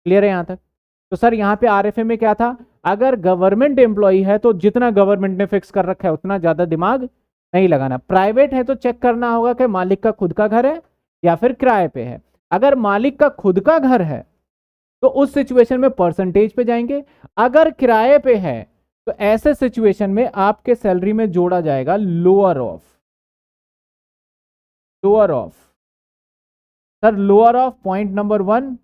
क्लियर है यहां तक? तो सर यहाँ पे आरएफए में क्या था, अगर गवर्नमेंट एम्प्लॉय है तो जितना गवर्नमेंट ने फिक्स कर रखा है उतना ज्यादा दिमाग नहीं लगाना। प्राइवेट है तो चेक करना होगा कि मालिक का खुद का घर है या फिर किराए पे है। अगर मालिक का खुद का घर है तो उस सिचुएशन में परसेंटेज पे जाएंगे, अगर किराए पे है तो ऐसे सिचुएशन में आपके सैलरी में जोड़ा जाएगा lower of. Lower of sir, lower of point number 1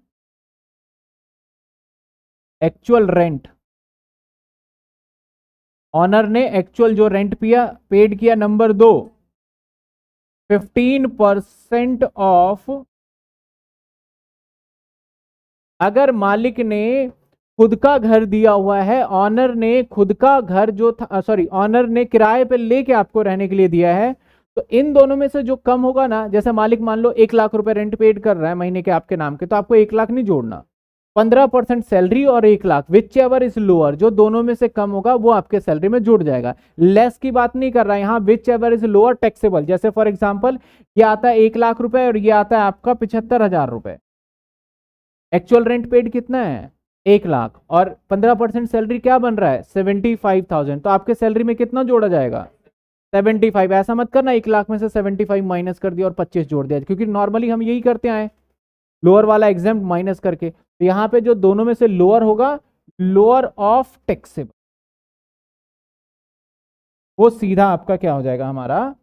actual rent, owner ने एक्चुअल जो रेंट पेड किया। नंबर 2 15% ऑफ, अगर मालिक ने खुद का घर दिया हुआ है, ऑनर ने खुद का घर जो था, सॉरी ऑनर ने किराए पे लेके आपको रहने के लिए दिया है, तो इन दोनों में से जो कम होगा ना, जैसे मालिक मान लो 1 लाख रुपए रेंट पेड कर रहा है महीने के आपके नाम के, तो आपको 1 लाख नहीं जोड़ना, 15% सैलरी और 1 lakh, which ever is lower, जो दोनों में से कम होगा वो आपके सैलरी में जुड़ जाएगा। लेस की बात नहीं कर रहा है यहाँ, which ever is lower taxable. जैसे फॉर एग्जांपल ये आता है 1 लाख रुपए और ये आता है आपका 75,000 रुपए, एक्चुअल रेंट पेड कितना है 1 लाख और 15% सैलरी क्या बन रहा है 75,000, तो आपके सैलरी में कितना जोड़ा जाएगा 75। ऐसा मत करना 1 लाख में से 75 माइनस कर दिया और 25 जोड़ दिया, क्योंकि नॉर्मली हम यही करते आए, लोअर वाला एग्जाम माइनस करके। तो यहां पे जो दोनों में से लोअर होगा, लोअर ऑफ टैक्सेबल, वो सीधा आपका क्या हो जाएगा हमारा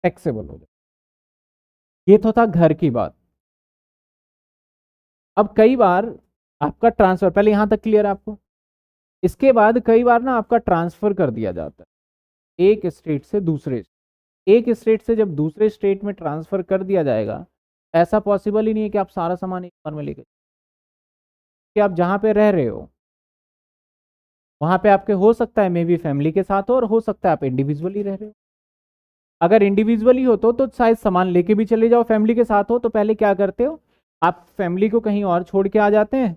टैक्सेबल हो जाएगा। ये तो था घर की बात। अब कई बार आपका ट्रांसफर, पहले यहां तक क्लियर है आपको? इसके बाद कई बार ना आपका ट्रांसफर कर दिया जाता है एक स्टेट से दूसरे, एक स्टेट से जब दूसरे स्टेट में ट्रांसफर कर दिया जाएगा, ऐसा पॉसिबल ही नहीं है कि आप सारा सामान एक बार में लेकर, कि आप जहां पे रह रहे हो वहां पे आपके हो सकता है मे बी फैमिली के साथ हो और हो सकता है आप इंडिविजुअली रह रहे हो। अगर इंडिविजुअली हो तो शायद सामान लेके भी चले जाओ, फैमिली के साथ हो तो पहले क्या करते हो, आप फैमिली को कहीं और छोड़ के आ जाते हैं,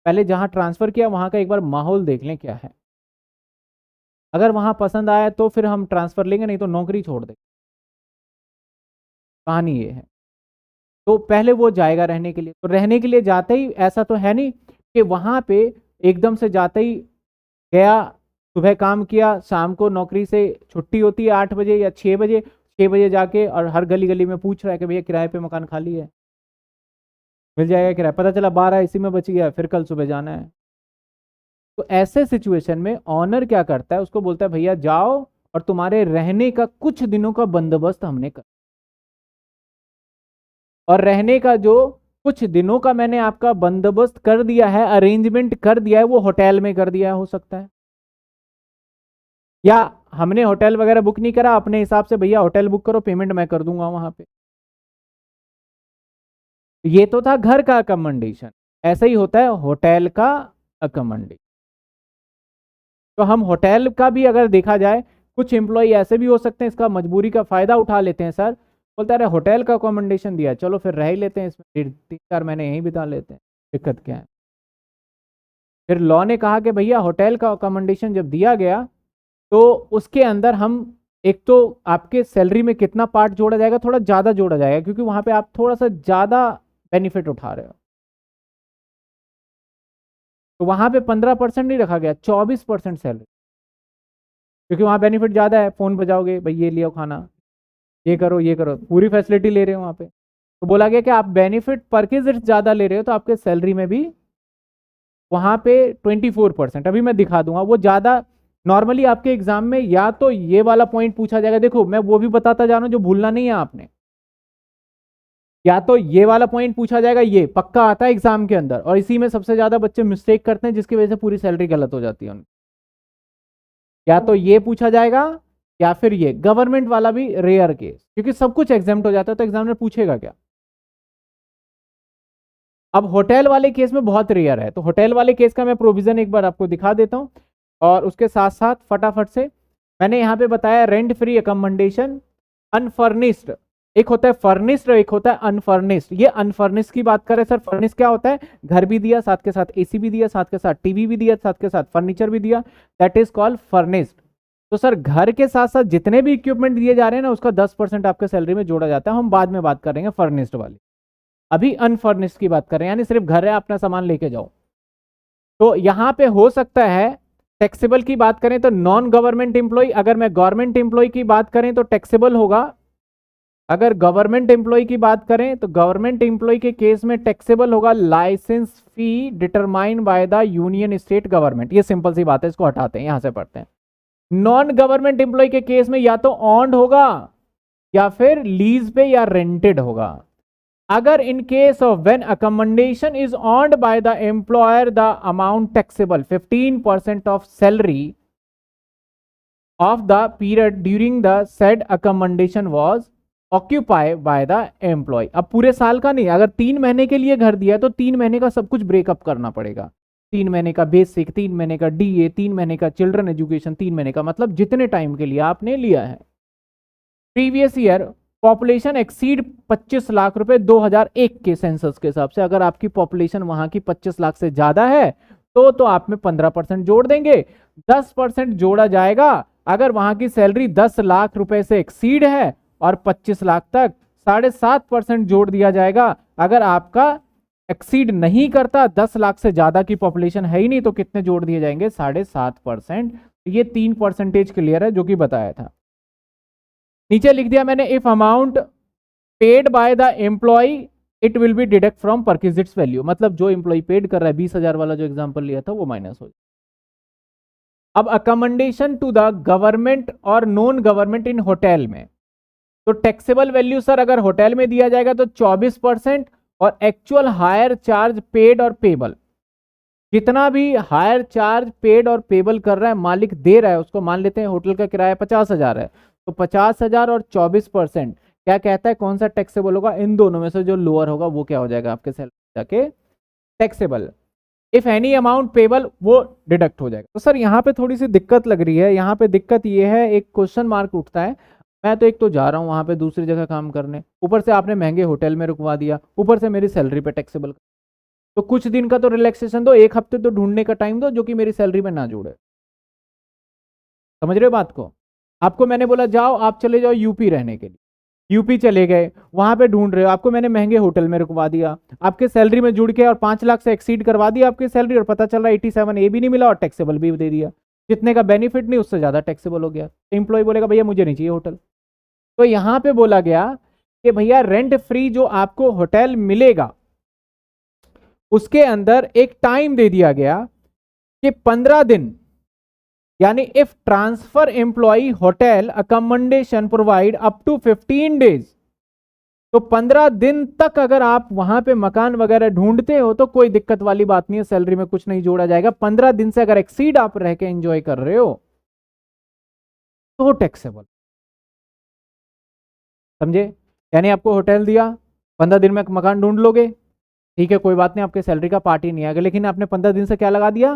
पहले जहां ट्रांसफर किया वहां का एक बार माहौल देख लें क्या है, अगर वहां पसंद आया तो फिर हम ट्रांसफर लेंगे, नहीं तो नौकरी छोड़ देंगे। कहानी ये है। तो पहले वो जाएगा रहने के लिए, तो रहने के लिए जाते ही ऐसा तो है नहीं कि वहां पे एकदम से जाते ही गया, सुबह काम किया, शाम को नौकरी से छुट्टी होती है 8 बजे या 6 बजे, 6 बजे जाके और हर गली गली में पूछ रहा है कि भैया किराए पे मकान खाली है, मिल जाएगा किराया, पता चला 12 इसी में बच गया, फिर कल सुबह जाना है। तो ऐसे सिचुएशन में ऑनर क्या करता है, उसको बोलता है भैया जाओ और तुम्हारे रहने का कुछ दिनों का बंदोबस्त हमने कर, और रहने का जो कुछ दिनों का मैंने आपका बंदोबस्त कर दिया है, अरेंजमेंट कर दिया है, वो होटल में कर दिया हो सकता है, या हमने होटल वगैरह बुक नहीं करा, अपने हिसाब से भैया होटल बुक करो, पेमेंट मैं कर दूंगा वहां पे। ये तो था घर का अकोमोडेशन, ऐसा ही होता है होटल का अकोमोडेशन। तो हम होटल का भी अगर देखा जाए, कुछ एम्प्लॉय ऐसे भी हो सकते हैं इसका मजबूरी का फायदा उठा लेते हैं, सर बोलते हैं अरे होटल का अकोमोडेशन दिया चलो फिर रह ही लेते हैं इसमें, 3-4 महीने यहीं बिता लेते हैं, दिक्कत क्या है। फिर लॉ ने कहा कि भैया होटल का अकोमोडेशन जब दिया गया तो उसके अंदर हम एक तो आपके सैलरी में कितना पार्ट जोड़ा जाएगा, थोड़ा ज़्यादा जोड़ा जाएगा, क्योंकि वहां पे आप थोड़ा सा ज़्यादा बेनिफिट उठा रहे हो। तो वहां पे 15% नहीं रखा गया, 24% सैलरी, क्योंकि वहां बेनिफिट ज़्यादा है, फ़ोन बजाओगे भाई ये लियो खाना, ये करो, पूरी फैसिलिटी ले रहे हो वहां पे। तो बोला गया कि आप बेनिफिट परकेज ज़्यादा ले रहे हो तो आपके सैलरी में भी वहां पे 24%, अभी मैं दिखा दूंगा वो ज़्यादा। नॉर्मली आपके एग्जाम में या तो ये वाला पॉइंट पूछा जाएगा, देखो मैं वो भी बताता जा रहा हूं जो भूलना नहीं है आपने, या तो ये वाला पॉइंट पूछा जाएगा, ये पक्का आता है एग्जाम के अंदर, और इसी में सबसे ज्यादा बच्चे मिस्टेक करते हैं जिसकी वजह से पूरी सैलरी गलत हो जाती है उनकी। या तो ये पूछा जाएगा या फिर ये गवर्नमेंट वाला भी रेयर केस, क्योंकि सब कुछ एग्जाम हो जाता है तो एग्जामिनर पूछेगा क्या। अब होटल वाले केस में बहुत रेयर है, तो होटल वाले केस का मैं प्रोविजन एक बार आपको दिखा देता हूं, और उसके साथ साथ फटाफट से मैंने यहाँ पे बताया रेंट फ्री अकोमोडेशन, अनफर्निश्ड, एक होता है फर्निश्ड और एक होता है अनफर्निश्ड। ये अनफर्निश्ड की बात करें सर, फर्निश्ड क्या होता है, घर भी दिया साथ के साथ एसी भी दिया साथ के साथ टीवी भी दिया साथ के साथ फर्नीचर भी दिया, दैट इज कॉल्ड फर्निश्ड। तो सर घर के साथ साथ जितने भी इक्विपमेंट दिए जा रहे हैं ना उसका 10% आपके सैलरी में जोड़ा जाता है, हम बाद में बात करेंगे फर्निश्ड वाली, अभी अनफर्निश्ड की बात कर रहे हैं, यानी सिर्फ घर है अपना सामान लेके जाओ। तो यहां पे हो सकता है टैक्सेबल की बात करें तो नॉन गवर्नमेंट एम्प्लॉय, अगर मैं गवर्नमेंट एम्प्लॉय की बात करें तो टैक्सेबल होगा। अगर गवर्नमेंट एम्प्लॉय की बात करें तो गवर्नमेंट एम्प्लॉय के केस में टैक्सेबल होगा licence fee determined by the union state government. ये सिंपल सी बात है, इसको हटाते हैं, यहां से पढ़ते हैं। नॉन गवर्नमेंट एम्प्लॉय के केस में या तो ऑन्ड होगा या फिर लीज पे या रेंटेड होगा। अगर in case of when accommodation is owned by the employer, the amount taxable 15% of salary of the period during the said accommodation was occupied by the employee। अब पूरे साल का नहीं, अगर 3 महीने के लिए घर दिया तो 3 महीने का सब कुछ ब्रेकअप करना पड़ेगा। 3 महीने का बेसिक, 3 महीने का डीए, 3 महीने का चिल्ड्रन एजुकेशन, 3 महीने का मतलब जितने टाइम के लिए आपने लिया है। Previous year population exceed 25 lakh रुपए 2001 के सेंसस के हिसाब से, अगर आपकी पॉपुलेशन वहां की 25 लाख से ज्यादा है तो आप में 15% जोड़ देंगे, 10% जोड़ा जाएगा अगर वहां की सैलरी 10 लाख रुपए से एक्सीड है, और 25 लाख तक 7.5% जोड़ दिया जाएगा अगर आपका एक्सीड नहीं करता, 10 लाख से ज्यादा की पॉपुलेशन है ही नहीं, तो कितने जोड़ दिए जाएंगे, 7.5%। ये 3% क्लियर है जो कि बताया था। नीचे लिख दिया मैंने, if amount paid by the employ it will be deduct from perquisites value, मतलब जो एम्प्लॉय पेड कर रहा है 20,000 वाला जो एग्जांपल लिया था वो माइनस हो जाए। अब अकोमोडेशन टू द गवर्नमेंट और नॉन गवर्नमेंट इन होटल में, तो टैक्सेबल वैल्यू सर अगर होटल में दिया जाएगा तो 24%, और एक्चुअल हायर चार्ज पेड और पेबल, जितना भी हायर चार्ज पेड और पेबल कर रहा है मालिक दे रहा है उसको, मान लेते हैं होटल का किराया 50,000 है, तो 50,000 और 24% क्या कहता है कौन सा टैक्सेबल होगा, इन दोनों में से जो लोअर होगा वो क्या हो जाएगा आपके सैलरी जाके taxable. If any amount payable वो डिडक्ट हो जाएगा। तो सर यहाँ पे थोड़ी सी दिक्कत लग रही है, यहाँ पे दिक्कत ये है, एक क्वेश्चन मार्क उठता है, मैं तो एक तो जा रहा हूँ वहां पे दूसरी जगह काम करने, ऊपर से आपने महंगे होटल में रुकवा दिया, ऊपर से मेरी सैलरी पे टैक्सेबल, तो कुछ दिन का तो रिलैक्सेशन दो, 1 हफ्ते तो ढूंढने का टाइम दो जो कि मेरी सैलरी में ना जुड़े। समझ रहे हो बात को? आपको मैंने बोला जाओ आप चले जाओ यूपी रहने के लिए, यूपी चले गए, वहां पे ढूंढ रहे हो, आपको मैंने महंगे होटल में रुकवा दिया, आपके सैलरी में जुड़ के और 5 लाख से एक्सीड करवा दिया आपकी सैलरी, और पता चल रहा है 87 ए भी नहीं मिला और टैक्सेबल भी दे दिया, जितने का बेनिफिट नहीं उससे ज्यादा टैक्सेबल हो गया। एम्प्लॉय बोलेगा भैया मुझे नहीं चाहिए होटल। तो यहां पे बोला गया कि भैया रेंट फ्री जो आपको होटल मिलेगा उसके अंदर एक टाइम दे दिया गया कि 15 दिन, यानी if transfer employ hotel accommodation provide up to 15 days, तो 15 दिन तक अगर आप वहां पे मकान वगैरह ढूंढते हो तो कोई दिक्कत वाली बात नहीं है, सैलरी में कुछ नहीं जोड़ा जाएगा। 15 दिन से अगर एक्सीड आप रह के एंजॉय कर रहे हो तो टैक्सेबल। समझे? यानी आपको होटल दिया, 15 दिन में मकान ढूंढ लोगे, ठीक है कोई बात नहीं, आपके सैलरी का पार्ट ही नहीं आएगा, लेकिन आपने 15 दिन से क्या लगा दिया,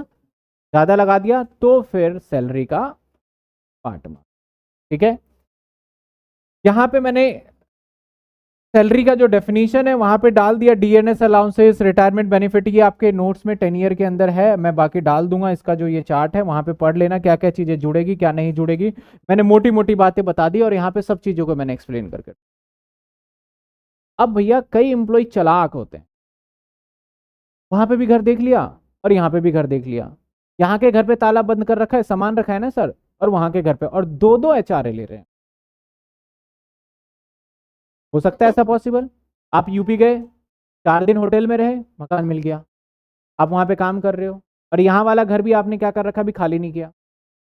ज्यादा लगा दिया, तो फिर सैलरी का पार्ट में। ठीक है, यहां पे मैंने सैलरी का जो डेफिनेशन है वहां पे डाल दिया, डीएनएस अलाउंसेस, रिटायरमेंट बेनिफिट, ये आपके नोट्स में 10 ईयर के अंदर है, मैं बाकी डाल दूंगा, इसका जो ये चार्ट है वहां पे पढ़ लेना क्या क्या चीजें जुड़ेगी क्या नहीं जुड़ेगी। मैंने मोटी मोटी बातें बता दी और यहाँ पे सब चीजों को मैंने एक्सप्लेन करके। अब भैया कई एम्प्लॉय चालाक होते हैं, वहां पे भी घर देख लिया और यहाँ पे भी घर देख लिया, यहाँ के घर पे ताला बंद कर रखा है, सामान रखा है ना सर, और वहां के घर पे, और 2-2 एचआरए ले रहे हैं। हो सकता है ऐसा पॉसिबल? आप यूपी गए, 4 दिन होटल में रहे, मकान मिल गया, आप वहां पे काम कर रहे हो, और यहाँ वाला घर भी आपने क्या कर रखा, भी खाली नहीं किया,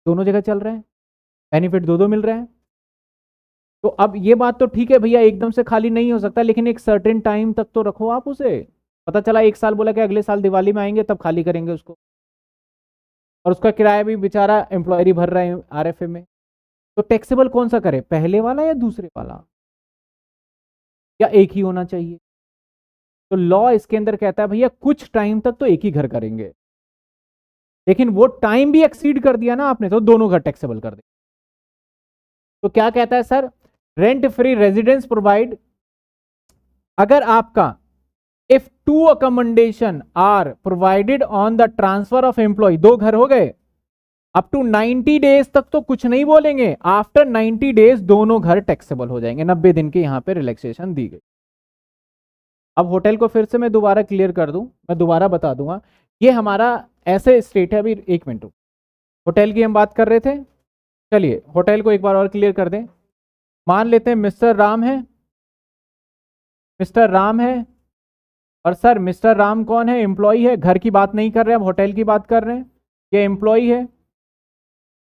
दोनों जगह चल रहे हैं, बेनिफिट 2-2 मिल रहे हैं। तो अब ये बात तो ठीक है भैया एकदम से खाली नहीं हो सकता, लेकिन एक सर्टेन टाइम तक तो रखो आप उसे। पता चला 1 साल बोला कि अगले साल दिवाली में आएंगे तब खाली करेंगे उसको, और उसका किराया भी बेचारा एम्प्लॉय भर रहा है आरएफए में, तो टैक्सेबल कौन सा करे, पहले वाला या दूसरे वाला, या एक ही होना चाहिए? तो लॉ इसके अंदर कहता है भैया कुछ टाइम तक तो एक ही घर करेंगे, लेकिन वो टाइम भी एक्सीड कर दिया ना आपने तो दोनों घर टैक्सेबल कर दे। तो क्या कहता है sir, rent free residence provide, अगर आपका if two accommodation are provided on the transfer of employ, दो घर हो गए, अप टू 90 डेज तक तो कुछ नहीं बोलेंगे, आफ्टर 90 डेज दोनों घर टैक्सेबल हो जाएंगे, 90 दिन की यहां पे रिलैक्सेशन दी गई। अब होटल को फिर से मैं दोबारा क्लियर कर दूं, मैं दोबारा बता दूंगा, ये हमारा ऐसे स्टेट है। अभी एक मिनट, होटल की हम बात कर रहे थे, चलिए होटल को एक बार और क्लियर कर दें। मान लेते हैं मिस्टर राम है, मिस्टर राम है, और सर मिस्टर राम कौन है, एम्प्लॉय है, घर की बात नहीं कर रहे हैं, अब होटल की बात कर रहे हैं। ये एम्प्लॉय है,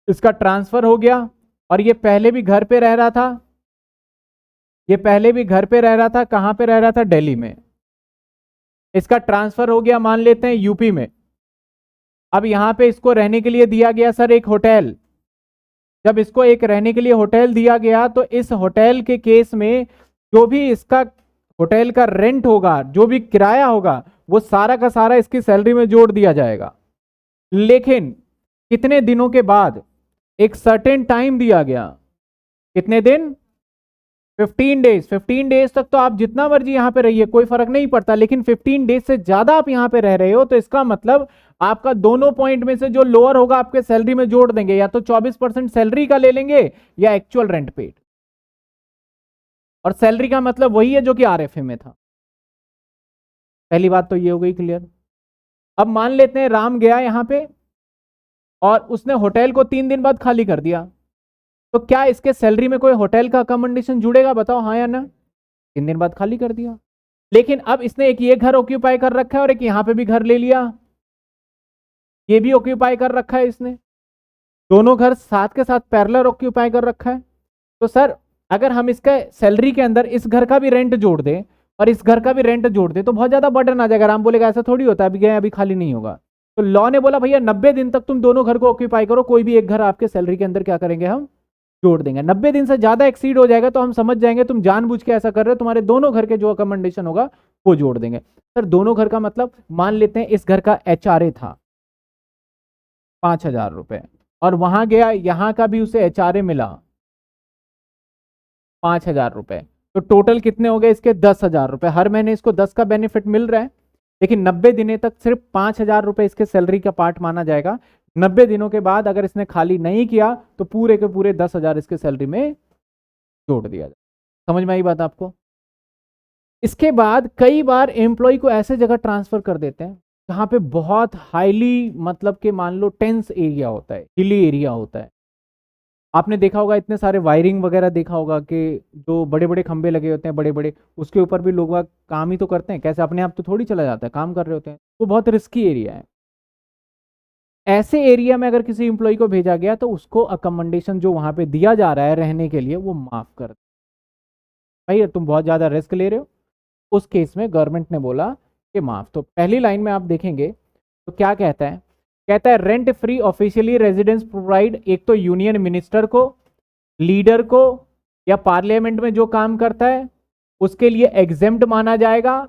इसका ट्रांसफर हो गया, और ये पहले भी घर पे रह रहा था, ये पहले भी घर पे रह रहा था, कहां पे रह रहा था, दिल्ली में। इसका ट्रांसफर हो गया, मान लेते हैं यूपी में। अब यहां पे इसको रहने के लिए दिया गया सर एक होटल। जब इसको एक रहने के लिए होटल दिया गया, तो इस होटल के केस में जो भी इसका होटल का रेंट होगा, जो भी किराया होगा, वो सारा का सारा इसकी सैलरी में जोड़ दिया जाएगा। लेकिन कितने दिनों के बाद, एक सर्टेन टाइम दिया गया, कितने दिन, 15 डेज। 15 डेज तक तो आप जितना मर्जी यहां पे रहिए, कोई फर्क नहीं पड़ता, लेकिन 15 डेज से ज्यादा आप यहां पे रह रहे हो, तो इसका मतलब आपका दोनों पॉइंट में से जो लोअर होगा आपके सैलरी में जोड़ देंगे, या तो 24% सैलरी का ले लेंगे या एक्चुअल रेंट पेड। और सैलरी का मतलब वही है जो कि आरएफए में था। पहली बात तो ये हो गई क्लियर। अब मान लेते हैं राम गया यहां पे और उसने होटल को 3 दिन बाद खाली कर दिया, तो क्या इसके सैलरी में कोई होटल का अकोमोडेशन जुड़ेगा, बताओ हाँ या ना। 3 दिन बाद खाली कर दिया, लेकिन अब इसने एक ये घर ऑक्यूपाई कर रखा है और एक यहां पे भी घर ले लिया, ये भी ऑक्यूपाई कर रखा है इसने, दोनों घर साथ के साथ पैरेलल ऑक्यूपाई कर रखा है। तो सर अगर हम इसका सैलरी के अंदर इस घर का भी रेंट जोड़ दें और इस घर का भी रेंट जोड़ दें, तो बहुत ज्यादा बर्डन आ जाएगा। राम बोलेगा ऐसा थोड़ी होता है, अभी गए अभी खाली नहीं होगा। तो लॉ ने बोला भैया 90 दिन तक तुम दोनों घर को ऑक्यूपाई करो, कोई भी एक घर आपके सैलरी के अंदर क्या करेंगे, हम जोड़ देंगे। 90 दिन से ज्यादा एक्सीड हो जाएगा तो हम समझ जाएंगे तुम जानबूझ के ऐसा कर रहे हो, तुम्हारे दोनों घर के जो अकोमोडेशन होगा वो जोड़ देंगे। सर दोनों घर का मतलब, मान लेते हैं इस घर का एचआरए था 5,000 रुपए, और वहां गया यहां का भी उसे एचआरए मिला 5,000 रुपए, तो टोटल कितने हो गए इसके, 10,000 रुपए। हर महीने इसको 10 का बेनिफिट मिल रहा है, लेकिन 90 दिनों तक सिर्फ 5,000 रुपए इसके सैलरी का पार्ट माना जाएगा। 90 दिनों के बाद अगर इसने खाली नहीं किया तो पूरे के पूरे 10,000 इसके सैलरी में जोड़ दिया जाए। समझ में आई बात आपको। इसके बाद कई बार एम्प्लॉय को ऐसे जगह ट्रांसफर कर देते हैं जहां पे बहुत हाईली, मतलब कि मान लो टेंस एरिया होता है, हिली एरिया होता है। आपने देखा होगा इतने सारे वायरिंग वगैरह देखा होगा कि जो बड़े बड़े खंभे लगे होते हैं बड़े बड़े, उसके ऊपर भी लोग काम ही तो करते हैं, कैसे अपने आप तो थोड़ी चला जाता है, काम कर रहे होते हैं। वो बहुत रिस्की एरिया है। ऐसे एरिया में अगर किसी एम्प्लॉय को भेजा गया तो उसको अकोमोडेशन जो वहां पे दिया जा रहा है रहने के लिए, वो माफ कर दे। भाई तुम बहुत ज्यादा रिस्क ले रहे हो, उस केस में गवर्नमेंट ने बोला कि माफ। तो पहली लाइन में आप देखेंगे तो क्या कहता है, कहता है rent free officially residence provide, एक तो यूनियन मिनिस्टर को, लीडर को, या पार्लियामेंट में जो काम करता है उसके लिए एग्जेम्प्ट माना जाएगा।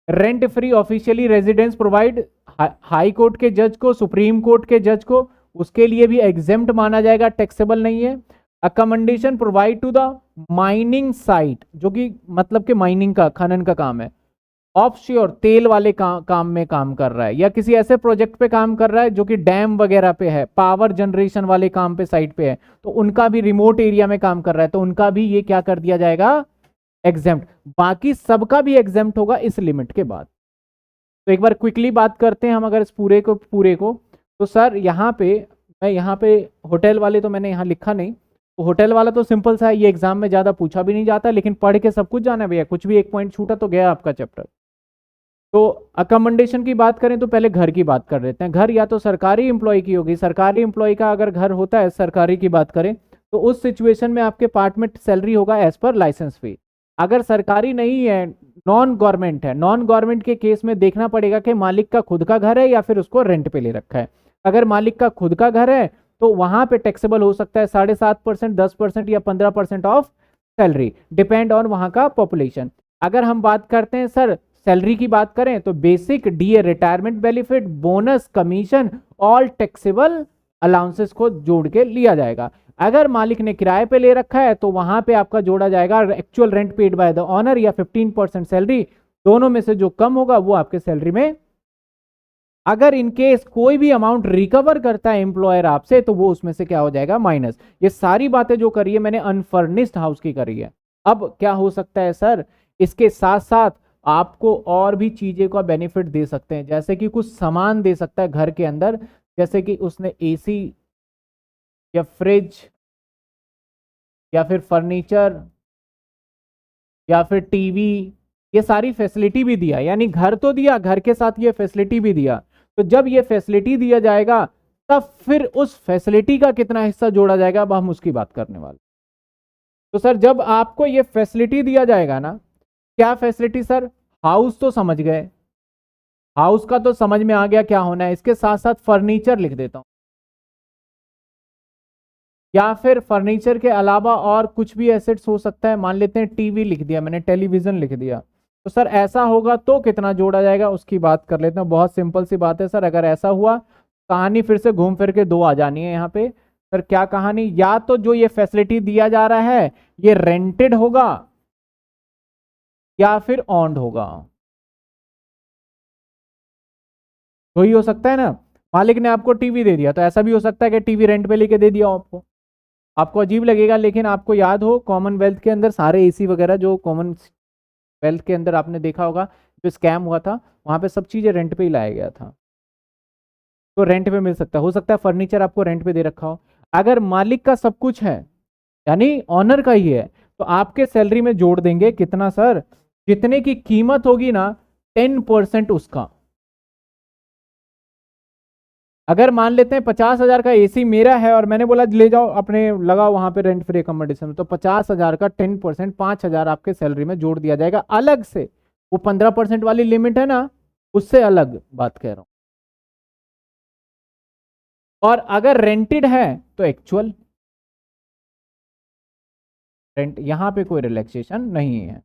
Rent free officially residence provide high court के जज को, सुप्रीम कोर्ट के जज को, उसके लिए भी एग्जेम्प्ट माना जाएगा, टैक्सेबल नहीं है। Accommodation provide to the mining site, जो कि मतलब कि माइनिंग का, खनन का काम है, ऑफशोर तेल वाले काम में काम कर रहा है, या किसी ऐसे प्रोजेक्ट पे काम कर रहा है जो कि डैम वगैरह पे है, पावर जनरेशन वाले काम पे साइट पे है, तो उनका भी, रिमोट एरिया में काम कर रहा है तो उनका भी ये क्या कर दिया जाएगा, एग्जेम्प्ट। बाकी सबका भी एग्जेम्प्ट होगा इस लिमिट के बाद। तो एक बार क्विकली बात करते हैं हम अगर इस पूरे को तो सर यहाँ पे मैं, यहाँ पे होटल वाले तो मैंने यहाँ लिखा नहीं, तो होटल वाला तो सिंपल सा है, ये एग्जाम में ज्यादा पूछा भी नहीं जाता, लेकिन पढ़ के सब कुछ जाना है भैया, कुछ भी एक पॉइंट छूटा तो गया आपका चैप्टर। तो अकोमोडेशन की बात करें तो पहले घर की बात कर लेते हैं। घर या तो सरकारी एम्प्लॉय की होगी, सरकारी एम्प्लॉय का अगर घर होता है, सरकारी की बात करें तो उस सिचुएशन में आपके पार्ट में सैलरी होगा एज पर लाइसेंस फी। अगर सरकारी नहीं है, नॉन गवर्नमेंट है, नॉन गवर्नमेंट के केस में देखना पड़ेगा कि मालिक का खुद का घर है या फिर उसको रेंट पे ले रखा है। अगर मालिक का खुद का घर है तो वहां पे टैक्सेबल हो सकता है 7.5%, 10% या 15% ऑफ सैलरी, डिपेंड ऑन वहां का पॉपुलेशन। अगर हम बात करते हैं सर सैलरी की बात करें तो basic, DA, retirement benefit, bonus, commission, all taxable allowances को जोड़ के लिया जाएगा। अगर मालिक ने किराए पे ले रखा है तो वहां पे आपका जोड़ा जाएगा actual rent paid by the owner या 15% सैलरी, दोनों में से जो कम होगा वो आपके सैलरी में। अगर इनकेस कोई भी अमाउंट रिकवर करता है एम्प्लॉयर आपसे तो वो उसमें से क्या हो जाएगा, माइनस। ये सारी बातें जो करी है मैंने अनफर्निश्ड हाउस की करी है। अब क्या हो सकता है सर, इसके साथ साथ आपको और भी चीजें का बेनिफिट दे सकते हैं, जैसे कि कुछ सामान दे सकता है घर के अंदर, जैसे कि उसने एसी या फ्रिज या फिर फर्नीचर या फिर टीवी, ये सारी फैसिलिटी भी दिया, यानी घर तो दिया, घर के साथ ये फैसिलिटी भी दिया। तो जब ये फैसिलिटी दिया जाएगा तब फिर उस फैसिलिटी का कितना हिस्सा जोड़ा जाएगा, अब हम उसकी बात करने वाले। तो सर जब आपको ये फैसिलिटी दिया जाएगा ना, क्या फैसिलिटी सर, हाउस तो समझ गए, हाउस का तो समझ में आ गया क्या होना है, इसके साथ साथ फर्नीचर लिख देता हूं, या फिर फर्नीचर के अलावा और कुछ भी एसेट्स हो सकता है, मान लेते हैं टीवी लिख दिया मैंने, टेलीविजन लिख दिया। तो सर ऐसा होगा तो कितना जोड़ा जाएगा उसकी बात कर लेते हैं। बहुत सिंपल सी बात है सर, अगर ऐसा हुआ कहानी फिर से घूम फिर के दो आ जानी है यहाँ पे। सर क्या कहानी, या तो जो ये फैसिलिटी दिया जा रहा है ये रेंटेड होगा या फिर ऑन्ड होगा, तो ही हो सकता है ना। मालिक ने आपको टीवी दे दिया तो ऐसा भी हो सकता है कि टीवी रेंट पे लेके दे दिया आपको, आपको अजीब लगेगा, लेकिन आपको याद हो कॉमनवेल्थ के अंदर सारे एसी वगैरह जो कॉमनवेल्थ के अंदर आपने देखा होगा जो स्कैम हुआ था, वहां पे सब चीजें रेंट पे ही लाया गया था, तो रेंट पे मिल सकता है। हो सकता है फर्नीचर आपको रेंट पे दे रखा हो। अगर मालिक का सब कुछ है यानी ऑनर का ही है तो आपके सैलरी में जोड़ देंगे कितना सर, जितने की कीमत होगी ना 10% उसका। अगर मान लेते हैं 50,000 का एसी मेरा है और मैंने बोला ले जाओ अपने लगाओ वहां पे रेंट फ्री अकोमोडेशन में, तो 50,000 का 10% 5,000 आपके सैलरी में जोड़ दिया जाएगा अलग से। वो 15% वाली लिमिट है ना, उससे अलग बात कह रहा हूं। और अगर रेंटेड है तो एक्चुअल रेंट, यहां पे कोई रिलैक्सेशन नहीं है।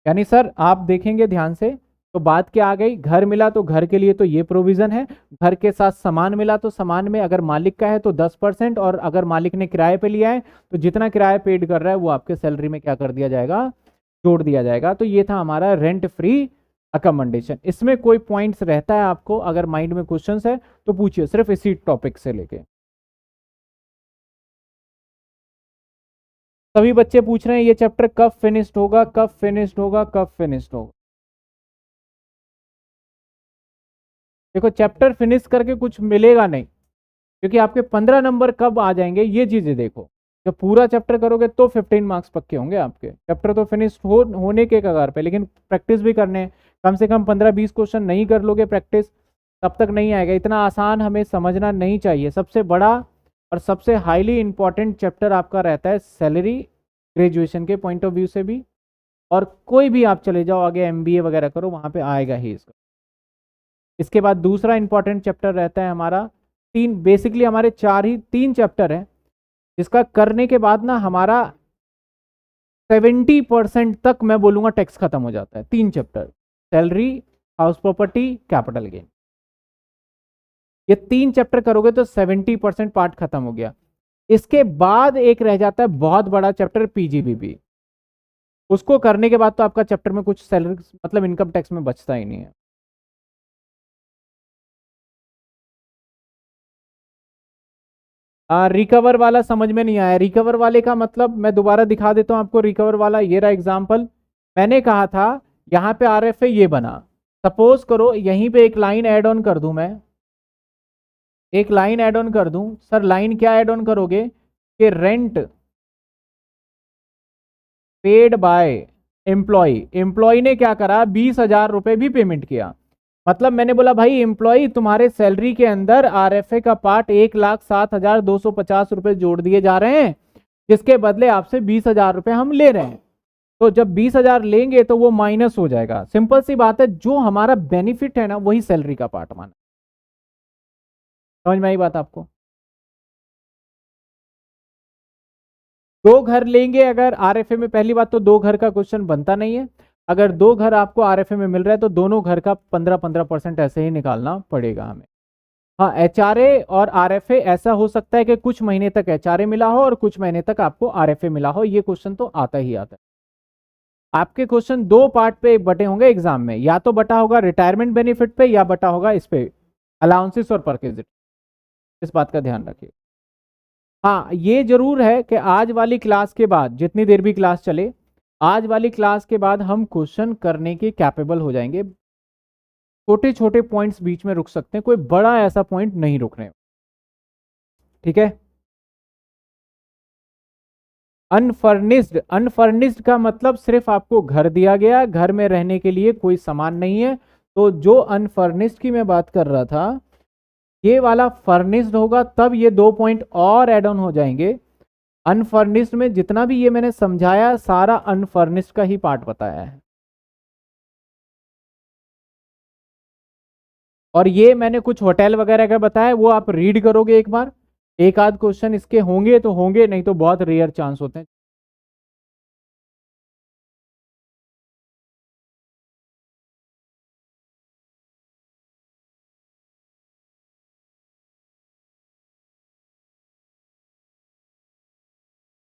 यानी सर आप देखेंगे ध्यान से तो बात क्या आ गई, घर मिला तो घर के लिए तो ये प्रोविजन है, घर के साथ सामान मिला तो सामान में अगर मालिक का है तो 10%, और अगर मालिक ने किराए पे लिया है तो जितना किराया पेड कर रहा है वो आपके सैलरी में क्या कर दिया जाएगा, जोड़ दिया जाएगा। तो ये था हमारा रेंट फ्री अकोमोडेशन। इसमें कोई पॉइंट्स रहता है आपको, अगर माइंड में क्वेश्चंस है तो पूछिए, सिर्फ इसी टॉपिक से लेके। सभी बच्चे पूछ रहे हैं ये चैप्टर कब फिनिश्ड होगा, कब फिनिश्ड होगा, कब फिनिश्ड होगा। देखो चैप्टर फिनिश करके कुछ मिलेगा नहीं, क्योंकि आपके 15 नंबर कब आ जाएंगे ये चीजें देखो। जब पूरा चैप्टर करोगे तो 15 मार्क्स पक्के होंगे आपके। चैप्टर तो फिनिश होने के कगार पे, लेकिन प्रैक्टिस भी करने हैं। कम से कम 15-20 क्वेश्चन नहीं कर लोगे प्रैक्टिस तब तक नहीं आएगा। इतना आसान हमें समझना नहीं चाहिए। सबसे बड़ा और सबसे हाईली इंपॉर्टेंट चैप्टर आपका रहता है सैलरी, ग्रेजुएशन के पॉइंट ऑफ व्यू से भी, और कोई भी आप चले जाओ आगे MBA वगैरह करो वहां पे आएगा ही इसका। इसके बाद दूसरा इंपॉर्टेंट चैप्टर रहता है हमारा तीन, बेसिकली हमारे 3 चैप्टर है, जिसका करने के बाद ना हमारा 70% तक मैं बोलूंगा टैक्स खत्म हो जाता है। 3 chapter, salary, house property, capital gain, ये 3 चैप्टर करोगे तो 70% पार्ट खत्म हो गया। इसके बाद एक रह जाता है बहुत बड़ा चैप्टर PGBB, उसको करने के बाद तो आपका चैप्टर में कुछ सैलरी मतलब इनकम टैक्स में बचता ही नहीं है। रिकवर वाला समझ में नहीं आया। रिकवर वाले का मतलब मैं दोबारा दिखा देता हूं आपको। रिकवर वाला ये रहा एग्जांपल, मैंने कहा था यहां पे RFA ये बना, सपोज करो यहीं पे एक लाइन ऐड ऑन कर दूं मैं, एक लाइन ऐड ऑन कर दूं। सर लाइन क्या ऐड ऑन करोगे कि rent paid by employ, employ ने क्या करा 20,000 रुपए भी पेमेंट किया। मतलब मैंने बोला भाई एम्प्लॉय तुम्हारे सैलरी के अंदर RFA का पार्ट 1,07,250 रुपए जोड़ दिए जा रहे हैं, जिसके बदले आपसे 20,000 रुपए हम ले रहे हैं। तो जब 20,000 लेंगे तो वो माइनस हो जाएगा। सिंपल सी बात है, जो हमारा बेनिफिट है ना वही सैलरी का पार्ट माना। समझ में आई बात आपको। 2 घर लेंगे अगर RFA में, पहली बात तो 2 घर का क्वेश्चन बनता नहीं है। अगर 2 घर आपको RFA में मिल रहा है तो दोनों घर का 15-15% ऐसे ही निकालना पड़ेगा हमें। हाँ, एचआरए और आरएफए ऐसा हो सकता है कि कुछ महीने तक एचआरए मिला हो और कुछ महीने तक आपको आरएफए मिला हो, ये क्वेश्चन तो आता ही आता है। आपके क्वेश्चन दो पार्ट पे बटे होंगे एग्जाम में, या तो बटा होगा रिटायरमेंट बेनिफिट पे या बटा होगा इस पे अलाउंसेस और परकेज, इस बात का ध्यान रखिए। हाँ, ये जरूर है कि आज वाली क्लास के बाद, जितनी देर भी क्लास चले, आज वाली क्लास के बाद हम क्वेश्चन करने के कैपेबल हो जाएंगे। छोटे छोटे पॉइंट्स बीच में रुक सकते हैं, कोई बड़ा ऐसा पॉइंट नहीं रुक रहे, ठीक है। अनफर्निश्ड, अनफर्निश्ड का मतलब सिर्फ आपको घर दिया गया, घर में रहने के लिए कोई सामान नहीं है। तो जो अनफर्निश्ड की मैं बात कर रहा था, ये वाला फर्निश्ड होगा तब ये 2 पॉइंट और एड ऑन हो जाएंगे। अनफर्निश्ड में जितना भी ये मैंने समझाया सारा अनफर्निश्ड का ही पार्ट बताया है। और ये मैंने कुछ होटल वगैरह का बताया, वो आप रीड करोगे एक बार, एक आध क्वेश्चन इसके होंगे तो होंगे, नहीं तो बहुत रेयर चांस होते हैं।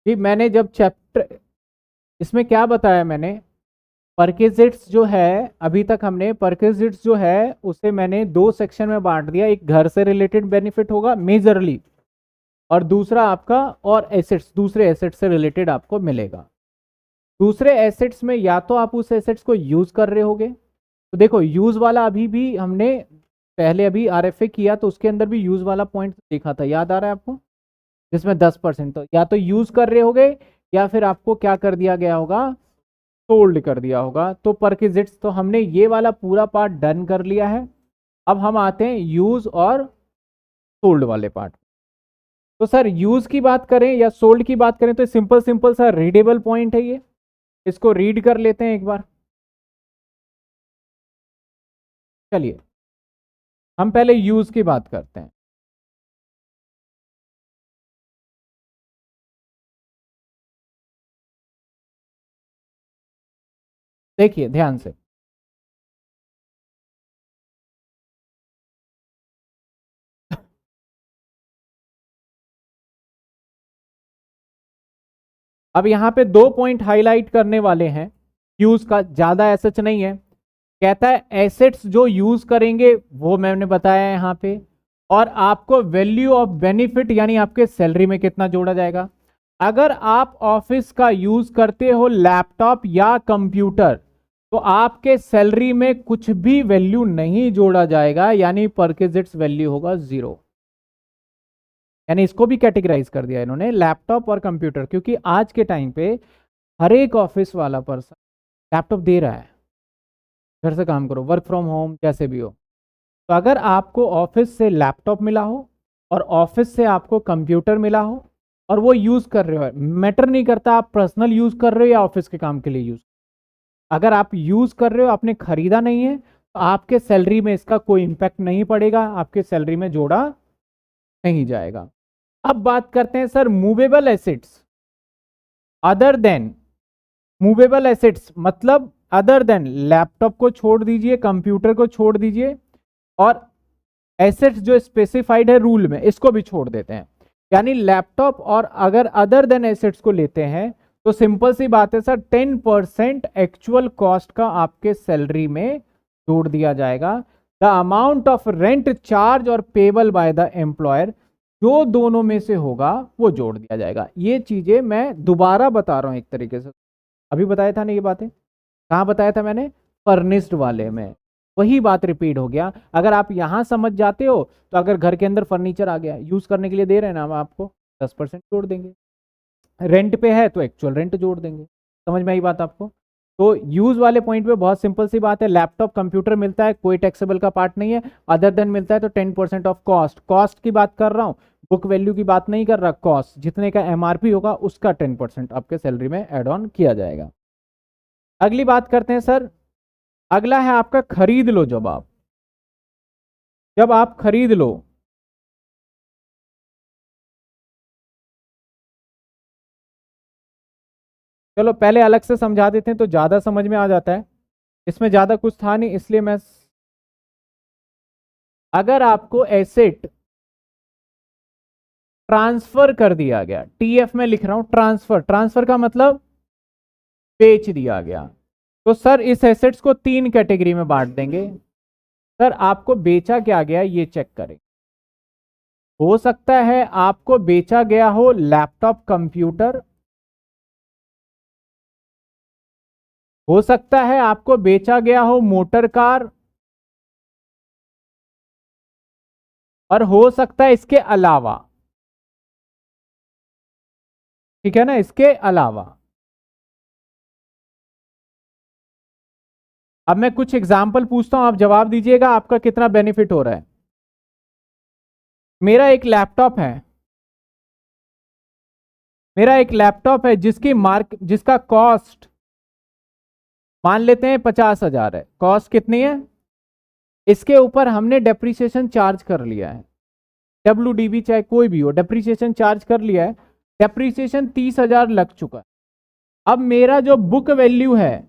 जी, मैंने जब चैप्टर, इसमें क्या बताया मैंने, परकेजिट्स जो है, अभी तक हमने परकेजिट्स जो है उसे मैंने दो सेक्शन में बांट दिया। एक घर से रिलेटेड बेनिफिट होगा मेजरली, और दूसरा आपका और एसेट्स, दूसरे एसेट्स से रिलेटेड आपको मिलेगा। दूसरे एसेट्स में या तो आप उस एसेट्स को यूज कर रहे होगे, तो देखो यूज वाला अभी भी हमने पहले अभी आरएफए किया तो उसके अंदर भी यूज वाला पॉइंट देखा था, याद आ रहा है आपको, जिसमें 10%, तो या तो यूज कर रहे होगे या फिर आपको क्या कर दिया गया होगा, सोल्ड कर दिया होगा। तो परकिजिट्स तो हमने ये वाला पूरा पार्ट डन कर लिया है। अब हम आते हैं यूज और सोल्ड वाले पार्ट। तो सर यूज की बात करें या सोल्ड की बात करें तो सिंपल सिंपल सा रीडेबल पॉइंट है ये, इसको रीड कर लेते हैं एक बार। चलिए हम पहले यूज की बात करते हैं। देखिए ध्यान से, अब यहां पे 2 पॉइंट हाईलाइट करने वाले हैं। यूज का ज्यादा एसच नहीं है, कहता है एसेट्स जो यूज करेंगे वो मैंने बताया है यहाँ पे, और आपको वैल्यू ऑफ बेनिफिट यानी आपके सैलरी में कितना जोड़ा जाएगा। अगर आप ऑफिस का यूज करते हो लैपटॉप या कंप्यूटर, तो आपके सैलरी में कुछ भी वैल्यू नहीं जोड़ा जाएगा, यानी परकेजिट्स वैल्यू होगा 0। यानी इसको भी कैटेगराइज कर दिया इन्होंने, लैपटॉप और कंप्यूटर, क्योंकि आज के टाइम पे हर एक ऑफिस वाला पर्सन लैपटॉप दे रहा है, घर से काम करो, वर्क फ्रॉम होम जैसे भी हो। तो अगर आपको ऑफिस से लैपटॉप मिला हो और ऑफिस से आपको कंप्यूटर मिला हो और वो यूज कर रहे हो, मैटर नहीं करता आप पर्सनल यूज कर रहे हो या ऑफिस के काम के लिए यूज, अगर आप यूज कर रहे हो, आपने खरीदा नहीं है, तो आपके सैलरी में इसका कोई इंपैक्ट नहीं पड़ेगा, आपके सैलरी में जोड़ा नहीं जाएगा। अब बात करते हैं sir movable assets, other than movable assets मतलब अदर देन लैपटॉप को छोड़ दीजिए, कंप्यूटर को छोड़ दीजिए, और एसेट्स जो स्पेसिफाइड है रूल में इसको भी छोड़ देते हैं। यानी लैपटॉप और अगर अदर देन एसेट्स को लेते हैं तो सिंपल सी बात है सर, 10% एक्चुअल कॉस्ट का आपके सैलरी में जोड़ दिया जाएगा। The amount of rent charge और पेबल बाय द एम्प्लॉयर, जो दोनों में से होगा वो जोड़ दिया जाएगा। ये चीजें मैं दोबारा बता रहा हूं एक तरीके से, अभी बताया था ना ये बातें, कहाँ बताया था मैंने, फर्निश्ड वाले में, वही बात रिपीट हो गया। अगर आप यहां समझ जाते हो तो अगर घर के अंदर फर्नीचर आ गया यूज करने के लिए दे रहे हैं ना, हम आपको 10% जोड़ देंगे, रेंट पे है तो एक्चुअल रेंट जोड़ देंगे। समझ में आई बात आपको। तो यूज वाले पॉइंट पे बहुत सिंपल सी बात है, लैपटॉप कंप्यूटर मिलता है, कोई टैक्सेबल का पार्ट नहीं है, अदर देन मिलता है तो 10% ऑफ कॉस्ट, कॉस्ट की बात कर रहा हूं, बुक वैल्यू की बात नहीं कर रहा, कॉस्ट जितने का एमआरपी होगा उसका 10% आपके सैलरी में एड ऑन किया जाएगा। अगली बात करते हैं सर, अगला है आपका खरीद लो। जब आप खरीद लो, चलो पहले अलग से समझा देते हैं तो ज्यादा समझ में आ जाता है, इसमें ज्यादा कुछ था नहीं इसलिए मैं अगर आपको एसेट ट्रांसफर कर दिया गया, टीएफ में लिख रहा हूं, ट्रांसफर, ट्रांसफर का मतलब बेच दिया गया, तो सर इस एसेट्स को 3 कैटेगरी में बांट देंगे। सर आपको बेचा क्या गया ये चेक करें। हो सकता है आपको बेचा गया हो लैपटॉप कंप्यूटर, हो सकता है आपको बेचा गया हो मोटर कार, और हो सकता है इसके अलावा, ठीक है ना, इसके अलावा। अब मैं कुछ एग्जाम्पल पूछता हूं, आप जवाब दीजिएगा आपका कितना बेनिफिट हो रहा है। मेरा एक लैपटॉप है, मेरा एक लैपटॉप है जिसका कॉस्ट मान लेते हैं 50,000 है। कॉस्ट कितनी है? इसके ऊपर हमने डेप्रीसिएशन चार्ज कर लिया है, WDV चाहे कोई भी हो, डेप्रीसिएशन चार्ज कर लिया है। डेप्रीसिएशन 30,000 लग चुका है। अब मेरा जो बुक वैल्यू है,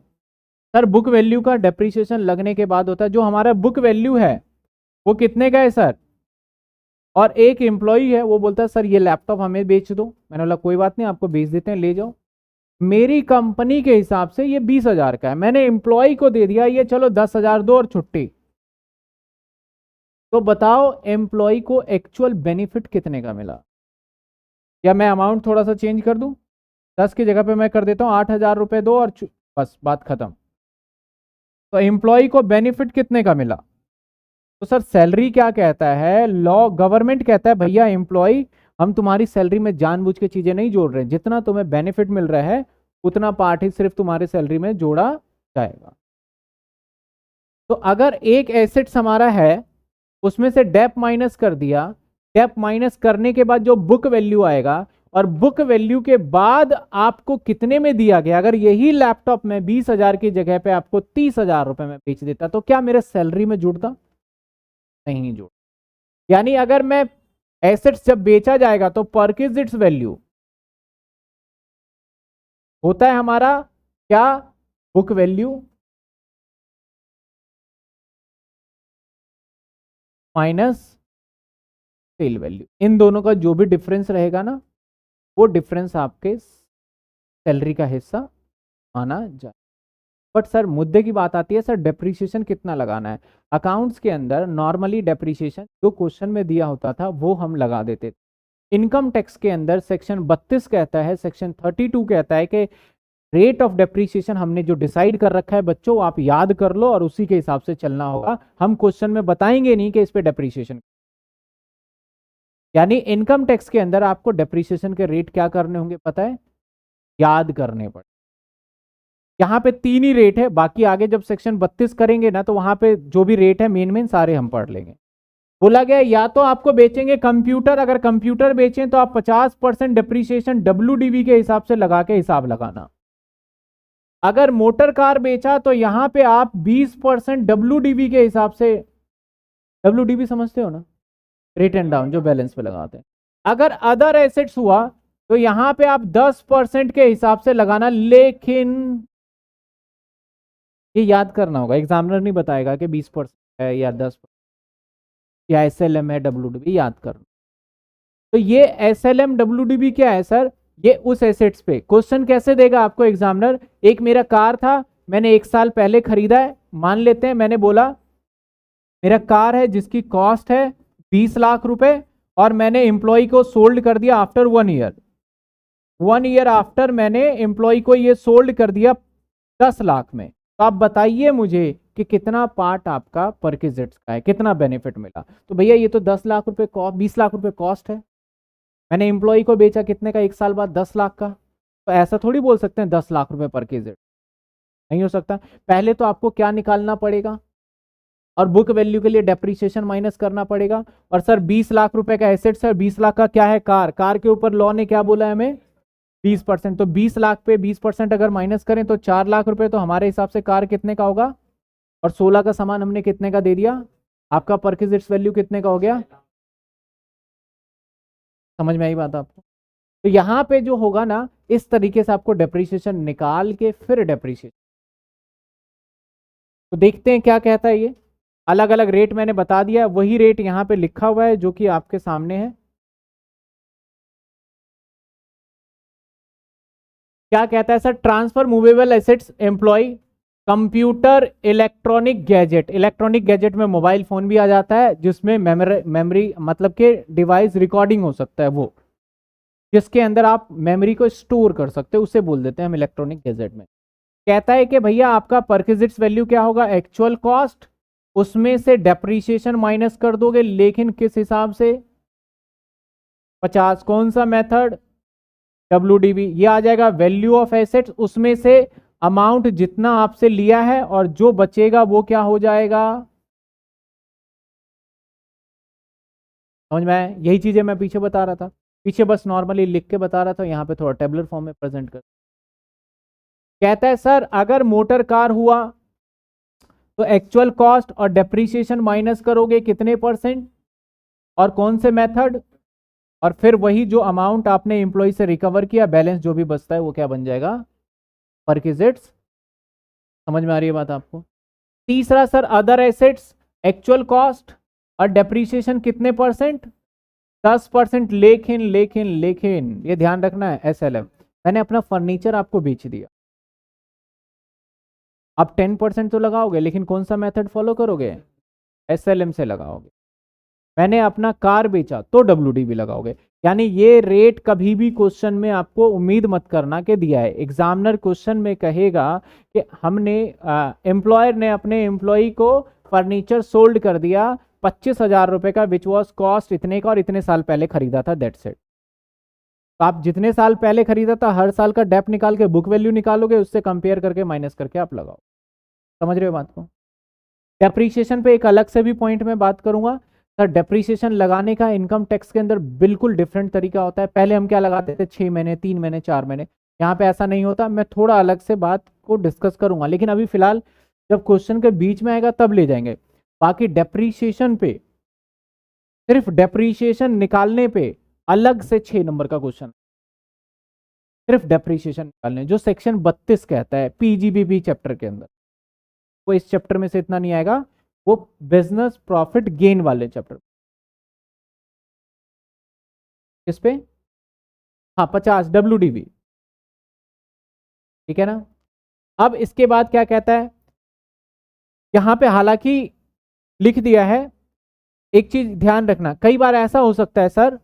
सर बुक वैल्यू का डेप्रीसिएशन लगने के बाद होता है, जो हमारा बुक वैल्यू है वो कितने का है सर? और एक एम्प्लॉई है वो बोलता है सर ये लैपटॉप हमें बेच दो। मैंने बोला कोई बात नहीं, आपको बेच देते हैं, ले जाओ। मेरी कंपनी के हिसाब से ये 20,000 का है, मैंने एम्प्लॉय को दे दिया ये चलो 10,000 दो और छुट्टी। तो बताओ एम्प्लॉय को एक्चुअल बेनिफिट कितने का मिला? या मैं अमाउंट थोड़ा सा चेंज कर दूं, 10 की जगह पे मैं कर देता हूं 8,000 रुपए दो और बस बात खत्म। तो एम्प्लॉय को बेनिफिट कितने का मिला? तो सर सैलरी क्या कहता है, लॉ गवर्नमेंट कहता है भैया एम्प्लॉय हम तुम्हारी सैलरी में जानबूझ के चीजें नहीं जोड़ रहे, जितना तुम्हें बेनिफिट मिल रहा है उतना पार्ट ही सिर्फ तुम्हारे सैलरी में जोड़ा जाएगा। तो अगर एक एसेट्स हमारा है उसमें से डेप माइनस कर दिया, डेप माइनस करने के बाद जो बुक वैल्यू आएगा, और बुक वैल्यू के बाद आपको कितने में दिया गया, अगर यही लैपटॉप में 20,000 की जगह पे आपको 30,000 रुपए में बेच देता तो क्या मेरे सैलरी में जुड़ता? नहीं जुड़। यानी अगर मैं एसेट्स जब बेचा जाएगा तो परक्विजिट्स वैल्यू होता है हमारा क्या? Book value minus sale value. इन दोनों का जो भी डिफरेंस रहेगा ना, वो डिफरेंस आपके सैलरी का हिस्सा माना जाए। बट सर मुद्दे की बात आती है, सर डेप्रीशिएशन कितना लगाना है? अकाउंट्स के अंदर नॉर्मली डेप्रीशिएशन जो क्वेश्चन में दिया होता था वो हम लगा देते थे। इनकम टैक्स के अंदर सेक्शन 32 कहता है, सेक्शन 32 कहता है कि रेट ऑफ डेप्रीशिएशन हमने जो डिसाइड कर रखा है बच्चों आप याद कर लो और उसी के हिसाब से चलना होगा। हम क्वेश्चन में बताएंगे नहीं कि इस पे डेप्रीशिएशन, यानी इनकम टैक्स के अंदर आपको डेप्रीशिएशन के रेट क्या करने होंगे पता है? याद करने पड़े। यहाँ पे 3 ही रेट है, बाकी आगे जब सेक्शन 32 करेंगे ना तो वहां पे जो भी रेट है मेन मेन सारे हम पढ़ लेंगे। बोला गया या तो आपको बेचेंगे कंप्यूटर, अगर कंप्यूटर बेचें तो आप 50% डिप्रीशिएशन WDV के हिसाब से लगा के हिसाब लगाना। अगर मोटर कार बेचा तो यहां पे आप 20% WDV के हिसाब से, WDV समझते हो ना, रेट एंड डाउन जो बैलेंस पे लगाते हैं। अगर अदर एसेट्स हुआ तो यहां पे आप 10% के हिसाब से लगाना, लेकिन ये याद करना होगा, एग्जामिनर नहीं बताएगा कि 20% है या 10% या SLM है WDV, याद करना। तो ये SLM WDV क्या है सर? ये उस एसेट्स पे क्वेश्चन कैसे देगा आपको एग्जामिनर? एक मेरा कार था, मैंने 1 साल पहले खरीदा है, मान लेते हैं मैंने बोला मेरा कार है जिसकी कॉस्ट है 20 लाख रुपए और मैंने एम्प्लॉय को सोल्ड कर दिया आफ्टर 1 ईयर। 1 ईयर आफ्टर मैंने एम्प्लॉय को ये सोल्ड कर दिया 10 लाख में। तो आप बताइए मुझे कि कितना पार्ट आपका परक्विजिट्स का है, कितना बेनिफिट मिला? तो भैया ये तो 10 लाख रुपए कॉस्ट, 20 लाख रुपए कॉस्ट है, मैंने एम्प्लॉय को बेचा कितने का? 1 साल बाद 10 लाख का। तो ऐसा थोड़ी बोल सकते हैं 10 लाख रुपए परक्विजिट, नहीं हो सकता। पहले तो आपको क्या निकालना पड़ेगा, और बुक वैल्यू के लिए डेप्रीशिएशन माइनस करना पड़ेगा। और सर 20 लाख रुपए का एसेट्स है, 20 लाख का क्या है? कार। कार के ऊपर लॉ ने क्या बोला है हमें? 20%। तो 20 लाख पे 20% अगर माइनस करें तो 4 लाख रुपए, तो हमारे हिसाब से कार कितने का होगा? और 16 का सामान हमने कितने का दे दिया? आपका परक्विजिट्स वैल्यू कितने का हो गया? समझ में आई बात आपको? तो यहां पे जो होगा ना, इस तरीके से आपको डेप्रीशिएशन निकाल के फिर डेप्रीशिएशन। तो देखते हैं क्या कहता है ये। अलग अलग रेट मैंने बता दिया, वही रेट यहाँ पे लिखा हुआ है जो कि आपके सामने है। क्या कहता है sir? Transfer movable assets employ computer electronic gadget. Electronic gadget में मोबाइल फोन भी आ जाता है, जिसमें मेमोरी मतलब के डिवाइस रिकॉर्डिंग हो सकता है, वो जिसके अंदर आप मेमोरी को स्टोर कर सकते हो, उसे बोल देते हैं हम इलेक्ट्रॉनिक गैजेट में। कहता है कि भैया आपका परक्विजिट्स वैल्यू क्या होगा? एक्चुअल कॉस्ट, उसमें से डेप्रीशिएशन माइनस कर दोगे, लेकिन किस हिसाब से? 50। कौन सा मेथड? WDV। ये आ जाएगा वैल्यू ऑफ एसेट्स, उसमें से अमाउंट जितना आपसे लिया है और जो बचेगा वो क्या हो जाएगा? समझ में आया? यही चीजें मैं पीछे बता रहा था, पीछे बस नॉर्मली लिख के बता रहा था, यहाँ पे थोड़ा टेबलर फॉर्म में प्रेजेंट कर। कहता है सर अगर मोटर कार हुआ तो एक्चुअल कॉस्ट और डेप्रीशिएशन माइनस करोगे कितने % और कौन से मेथड, और फिर वही जो अमाउंट आपने एम्प्लॉय से रिकवर किया, बैलेंस जो भी बचता है वो क्या बन जाएगा? परक्विजिट्स। समझ में आ रही है बात आपको? तीसरा sir other assets, actual cost और डेप्रीशिएशन कितने %? 10%। लेकिन लेकिन लेकिन ये ध्यान रखना है, SLM मैंने अपना फर्नीचर आपको बेच दिया, आप 10% तो लगाओगे, लेकिन कौन सा मेथड फॉलो करोगे? SLM से लगाओगे। मैंने अपना कार बेचा तो WDV लगाओगे। यानी ये रेट कभी भी क्वेश्चन में आपको उम्मीद मत करना कि दिया है। एग्जामिनर क्वेश्चन में कहेगा कि हमने एम्प्लॉयर ने अपने एम्प्लॉय को फर्नीचर सोल्ड कर दिया 25,000 रुपए का, विच वॉज कॉस्ट इतने का, और इतने साल पहले खरीदा था, दैट्स इट। तो आप जितने साल पहले खरीदा था हर साल का डेप निकाल के बुक वैल्यू निकालोगे, उससे कंपेयर करके माइनस करके आप लगाओ। समझ रहे हो बात को? डेप्रीशिएशन पे एक अलग से भी पॉइंट में बात करूंगा सर। डेप्रीशिएशन लगाने का इनकम टैक्स के अंदर बिल्कुल डिफरेंट तरीका होता है। पहले हम क्या लगाते थे? 6 महीने, 3 महीने, 4 महीने। यहाँ पे ऐसा नहीं होता। मैं थोड़ा अलग से बात को डिस्कस करूंगा, लेकिन अभी फिलहाल जब क्वेश्चन के बीच में आएगा तब ले जाएंगे। बाकी डेप्रीशिएशन पे, सिर्फ डेप्रीशिएशन निकालने पे अलग से 6 नंबर का क्वेश्चन, सिर्फ डेप्रीशिएशन निकालने, जो सेक्शन 32 कहता है PGBB चैप्टर के अंदर। वो इस चैप्टर में से इतना नहीं आएगा, वो बिजनेस प्रॉफिट गेन वाले चैप्टर। किस पे? हाँ 50 WDV, ठीक है ना। अब इसके बाद क्या कहता है यहां पे? हालांकि लिख दिया है, एक चीज ध्यान रखना, कई बार ऐसा हो सकता है सर,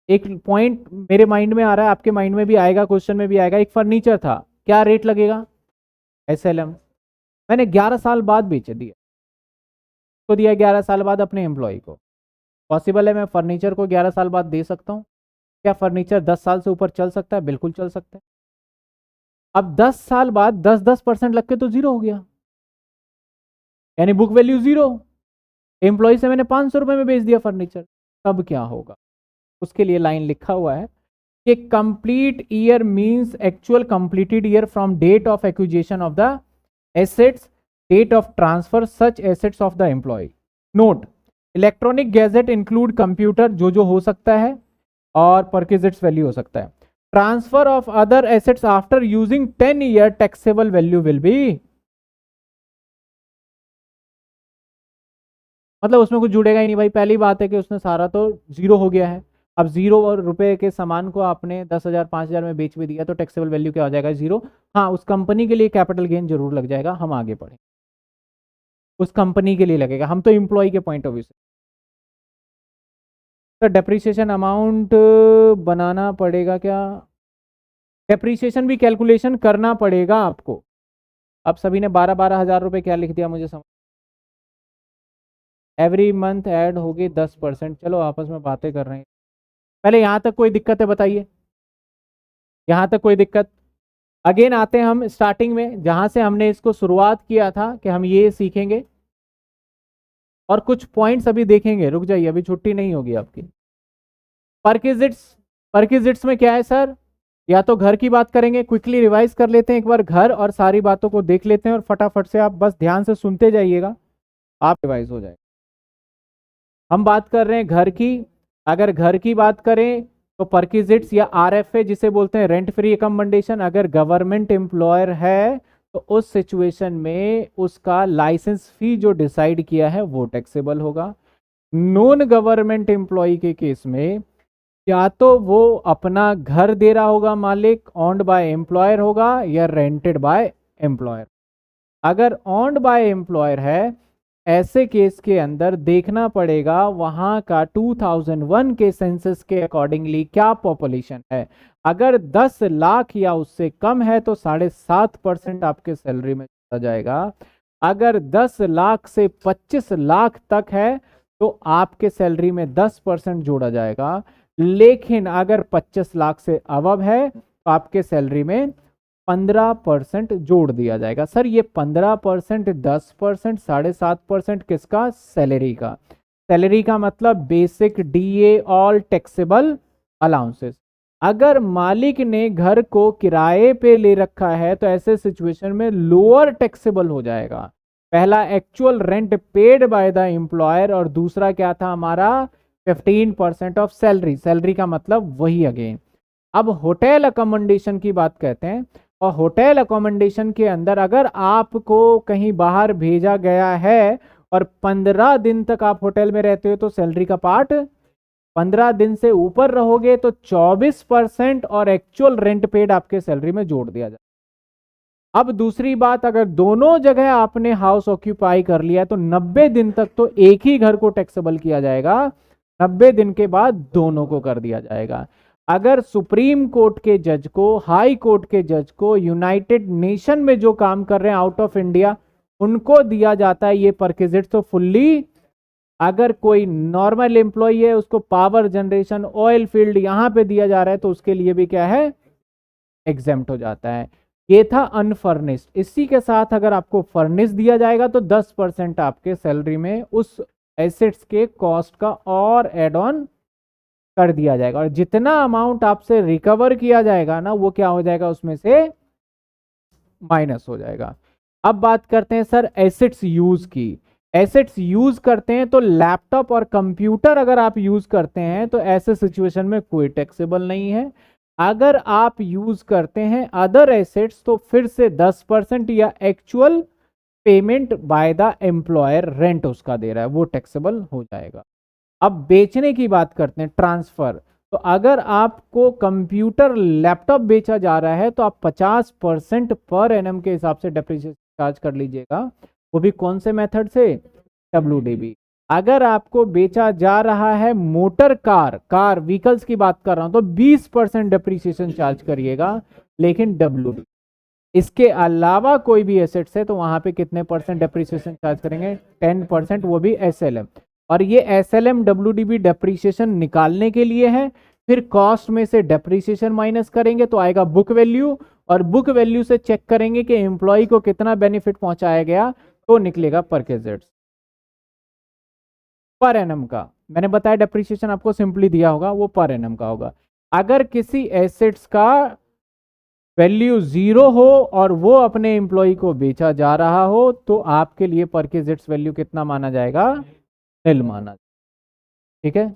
एक पॉइंट मेरे माइंड में आ रहा है, आपके माइंड में भी आएगा, क्वेश्चन में भी आएगा। एक फर्नीचर था, क्या रेट लगेगा? SLM। मैंने 11 साल बाद बेच दिया, को दिया 11 साल बाद अपने एम्प्लॉय को। पॉसिबल है मैं फर्नीचर को 11 साल बाद दे सकता हूँ? क्या फर्नीचर 10 साल से ऊपर चल सकता है? बिल्कुल चल सकता है। अब 10 साल बाद 10% लग के तो जीरो हो गया, यानी बुक वैल्यू जीरो। एम्प्लॉय से मैंने 500 रुपए में बेच दिया फर्नीचर, तब क्या होगा? उसके लिए लाइन लिखा हुआ है कि complete year means actual completed year from date of acquisition of the assets, date of transfer such assets of the employ. Note, electronic gadget include computer, जो हो सकता है, और परक्विजिट्स वैल्यू हो सकता है। Transfer of other assets after using 10 year taxable value will be, मतलब उसमें कुछ जुड़ेगा ही नहीं भाई। पहली बात है कि उसने सारा तो जीरो हो गया है। अब जीरो और रुपए के सामान को आपने 10,000 5,000 में बेच भी दिया तो टैक्सेबल वैल्यू क्या हो जाएगा? जीरो। हाँ, उस कंपनी के लिए कैपिटल गेन जरूर लग जाएगा, हम आगे बढ़े, उस कंपनी के लिए लगेगा, हम तो एम्प्लॉय के पॉइंट ऑफ व्यू से। तो डेप्रीशिएशन अमाउंट बनाना पड़ेगा क्या? डेप्रीशिएशन भी कैलकुलेशन करना पड़ेगा आपको। अब सभी ने 12-12 हज़ार रुपये क्या लिख दिया मुझे समझ। एवरी मंथ ऐड होगी 10%। चलो आपस में बातें कर रहे हैं। पहले यहाँ तक कोई दिक्कत है बताइए? यहाँ तक कोई दिक्कत? अगेन आते हैं हम स्टार्टिंग में, जहां से हमने इसको शुरुआत किया था कि हम ये सीखेंगे और कुछ पॉइंट्स अभी देखेंगे। रुक जाइए, अभी छुट्टी नहीं होगी आपकी। परक्विजिट्स में क्या है सर? या तो घर की बात करेंगे, क्विकली रिवाइज कर लेते हैं एक बार घर और सारी बातों को देख लेते हैं, और फटाफट से आप बस ध्यान से सुनते जाइएगा, आप रिवाइज हो जाएगा। हम बात कर रहे हैं घर की। अगर घर की बात करें तो परक्विजिट्स या RFA जिसे बोलते हैं रेंट फ्री अकोमोडेशन, अगर गवर्नमेंट एम्प्लॉयर है तो उस सिचुएशन में उसका लाइसेंस फी जो डिसाइड किया है वो टैक्सेबल होगा। नॉन गवर्नमेंट एम्प्लॉय के केस में या तो वो अपना घर दे रहा होगा, मालिक ऑन्ड बाय एम्प्लॉयर होगा, या रेंटेड बाय एम्प्लॉयर। अगर ऑन्ड बाय एम्प्लॉयर है, ऐसे केस के अंदर देखना पड़ेगा वहां का 2001 के सेंसस के अकॉर्डिंगली क्या पॉपुलेशन है। अगर 10 लाख या उससे कम है तो 7.5% आपके सैलरी में जोड़ा जाएगा। अगर 10 लाख से 25 लाख तक है तो आपके सैलरी में 10% जोड़ा जाएगा। लेकिन अगर 25 लाख से अबव है तो आपके सैलरी में 15% जोड़ दिया जाएगा। सर ये 15%, 10%, 7.5% किसका? सैलरी का। सैलरी का मतलब basic, DA, all taxable allowances. अगर मालिक ने घर को किराए पे ले रखा है तो ऐसे सिचुएशन में लोअर टैक्सेबल हो जाएगा। पहला actual rent paid by the employer और दूसरा क्या था हमारा? 15% ऑफ सैलरी। सैलरी का मतलब वही अगेन। अब होटल अकोमोडेशन की बात कहते हैं, और होटल अकोमोडेशन के अंदर अगर आपको कहीं बाहर भेजा गया है और 15 दिन तक आप होटल में रहते हो तो सैलरी का पार्ट, 15 दिन से ऊपर रहोगे तो 24% और एक्चुअल रेंट पेड आपके सैलरी में जोड़ दिया जाए। अब दूसरी बात, अगर दोनों जगह आपने हाउस ऑक्यूपाई कर लिया तो 90 दिन तक तो एक ही घर को टैक्सेबल किया जाएगा, 90 दिन के बाद दोनों को कर दिया जाएगा। अगर सुप्रीम कोर्ट के जज को, हाई कोर्ट के जज को, यूनाइटेड नेशन में जो काम कर रहे हैं आउट ऑफ इंडिया, उनको दिया जाता है ये परक्विजिट तो फुल्ली। अगर कोई नॉर्मल एम्प्लॉय है उसको पावर जनरेशन, ऑयल फील्ड यहां पे दिया जा रहा है तो उसके लिए भी क्या है? एग्जेम्प्ट हो जाता है। ये था अनफर्निश्ड। इसी के साथ अगर आपको फर्निश दिया जाएगा तो 10% आपके सैलरी में उस एसेट्स के कॉस्ट का और एड ऑन कर दिया जाएगा, और जितना अमाउंट आपसे रिकवर किया जाएगा ना वो क्या हो जाएगा? उसमें से माइनस हो जाएगा। अब बात करते हैं सर एसेट्स यूज की। एसेट्स यूज करते हैं तो लैपटॉप और कंप्यूटर अगर आप यूज करते हैं तो ऐसे सिचुएशन में कोई टैक्सेबल नहीं है। अगर आप यूज करते हैं अदर एसेट्स तो फिर से 10% या actual payment by the employer, rent उसका दे रहा है, वो टैक्सेबल हो जाएगा। अब बेचने की बात करते हैं, ट्रांसफर। तो अगर आपको कंप्यूटर, लैपटॉप बेचा जा रहा है तो आप 50% पर एनम के हिसाब से डेप्रिसिएशन चार्ज कर लीजिएगा। वो भी कौन से मेथड से? WDB। अगर आपको बेचा जा रहा है मोटर कार व्हीकल्स की बात कर रहा हूं तो 20% डेप्रिसिएशन चार्ज करिएगा, लेकिन WDB। इसके अलावा कोई भी एसेट्स है तो वहां पे कितने परसेंट डेप्रिसिएशन चार्ज करेंगे? 10%, वो भी SLM। और ये SLM WDB डेप्रिसिएशन निकालने के लिए है। फिर कॉस्ट में से डेप्रिसिएशन माइनस करेंगे तो आएगा बुक वैल्यू, और बुक वैल्यू से चेक करेंगे कि एम्प्लॉय को कितना बेनिफिट पहुंचाया गया तो निकलेगा परक्विजिट्स। पर एनम का मैंने बताया डेप्रिसिएशन आपको सिंपली दिया होगा, वो पर एनम का होगा। अगर किसी एसेट्स का वैल्यू 0 हो और वो अपने एम्प्लॉय को बेचा जा रहा हो तो आपके लिए परक्विजिट्स वैल्यू कितना माना जाएगा? निल माना। ठीक है।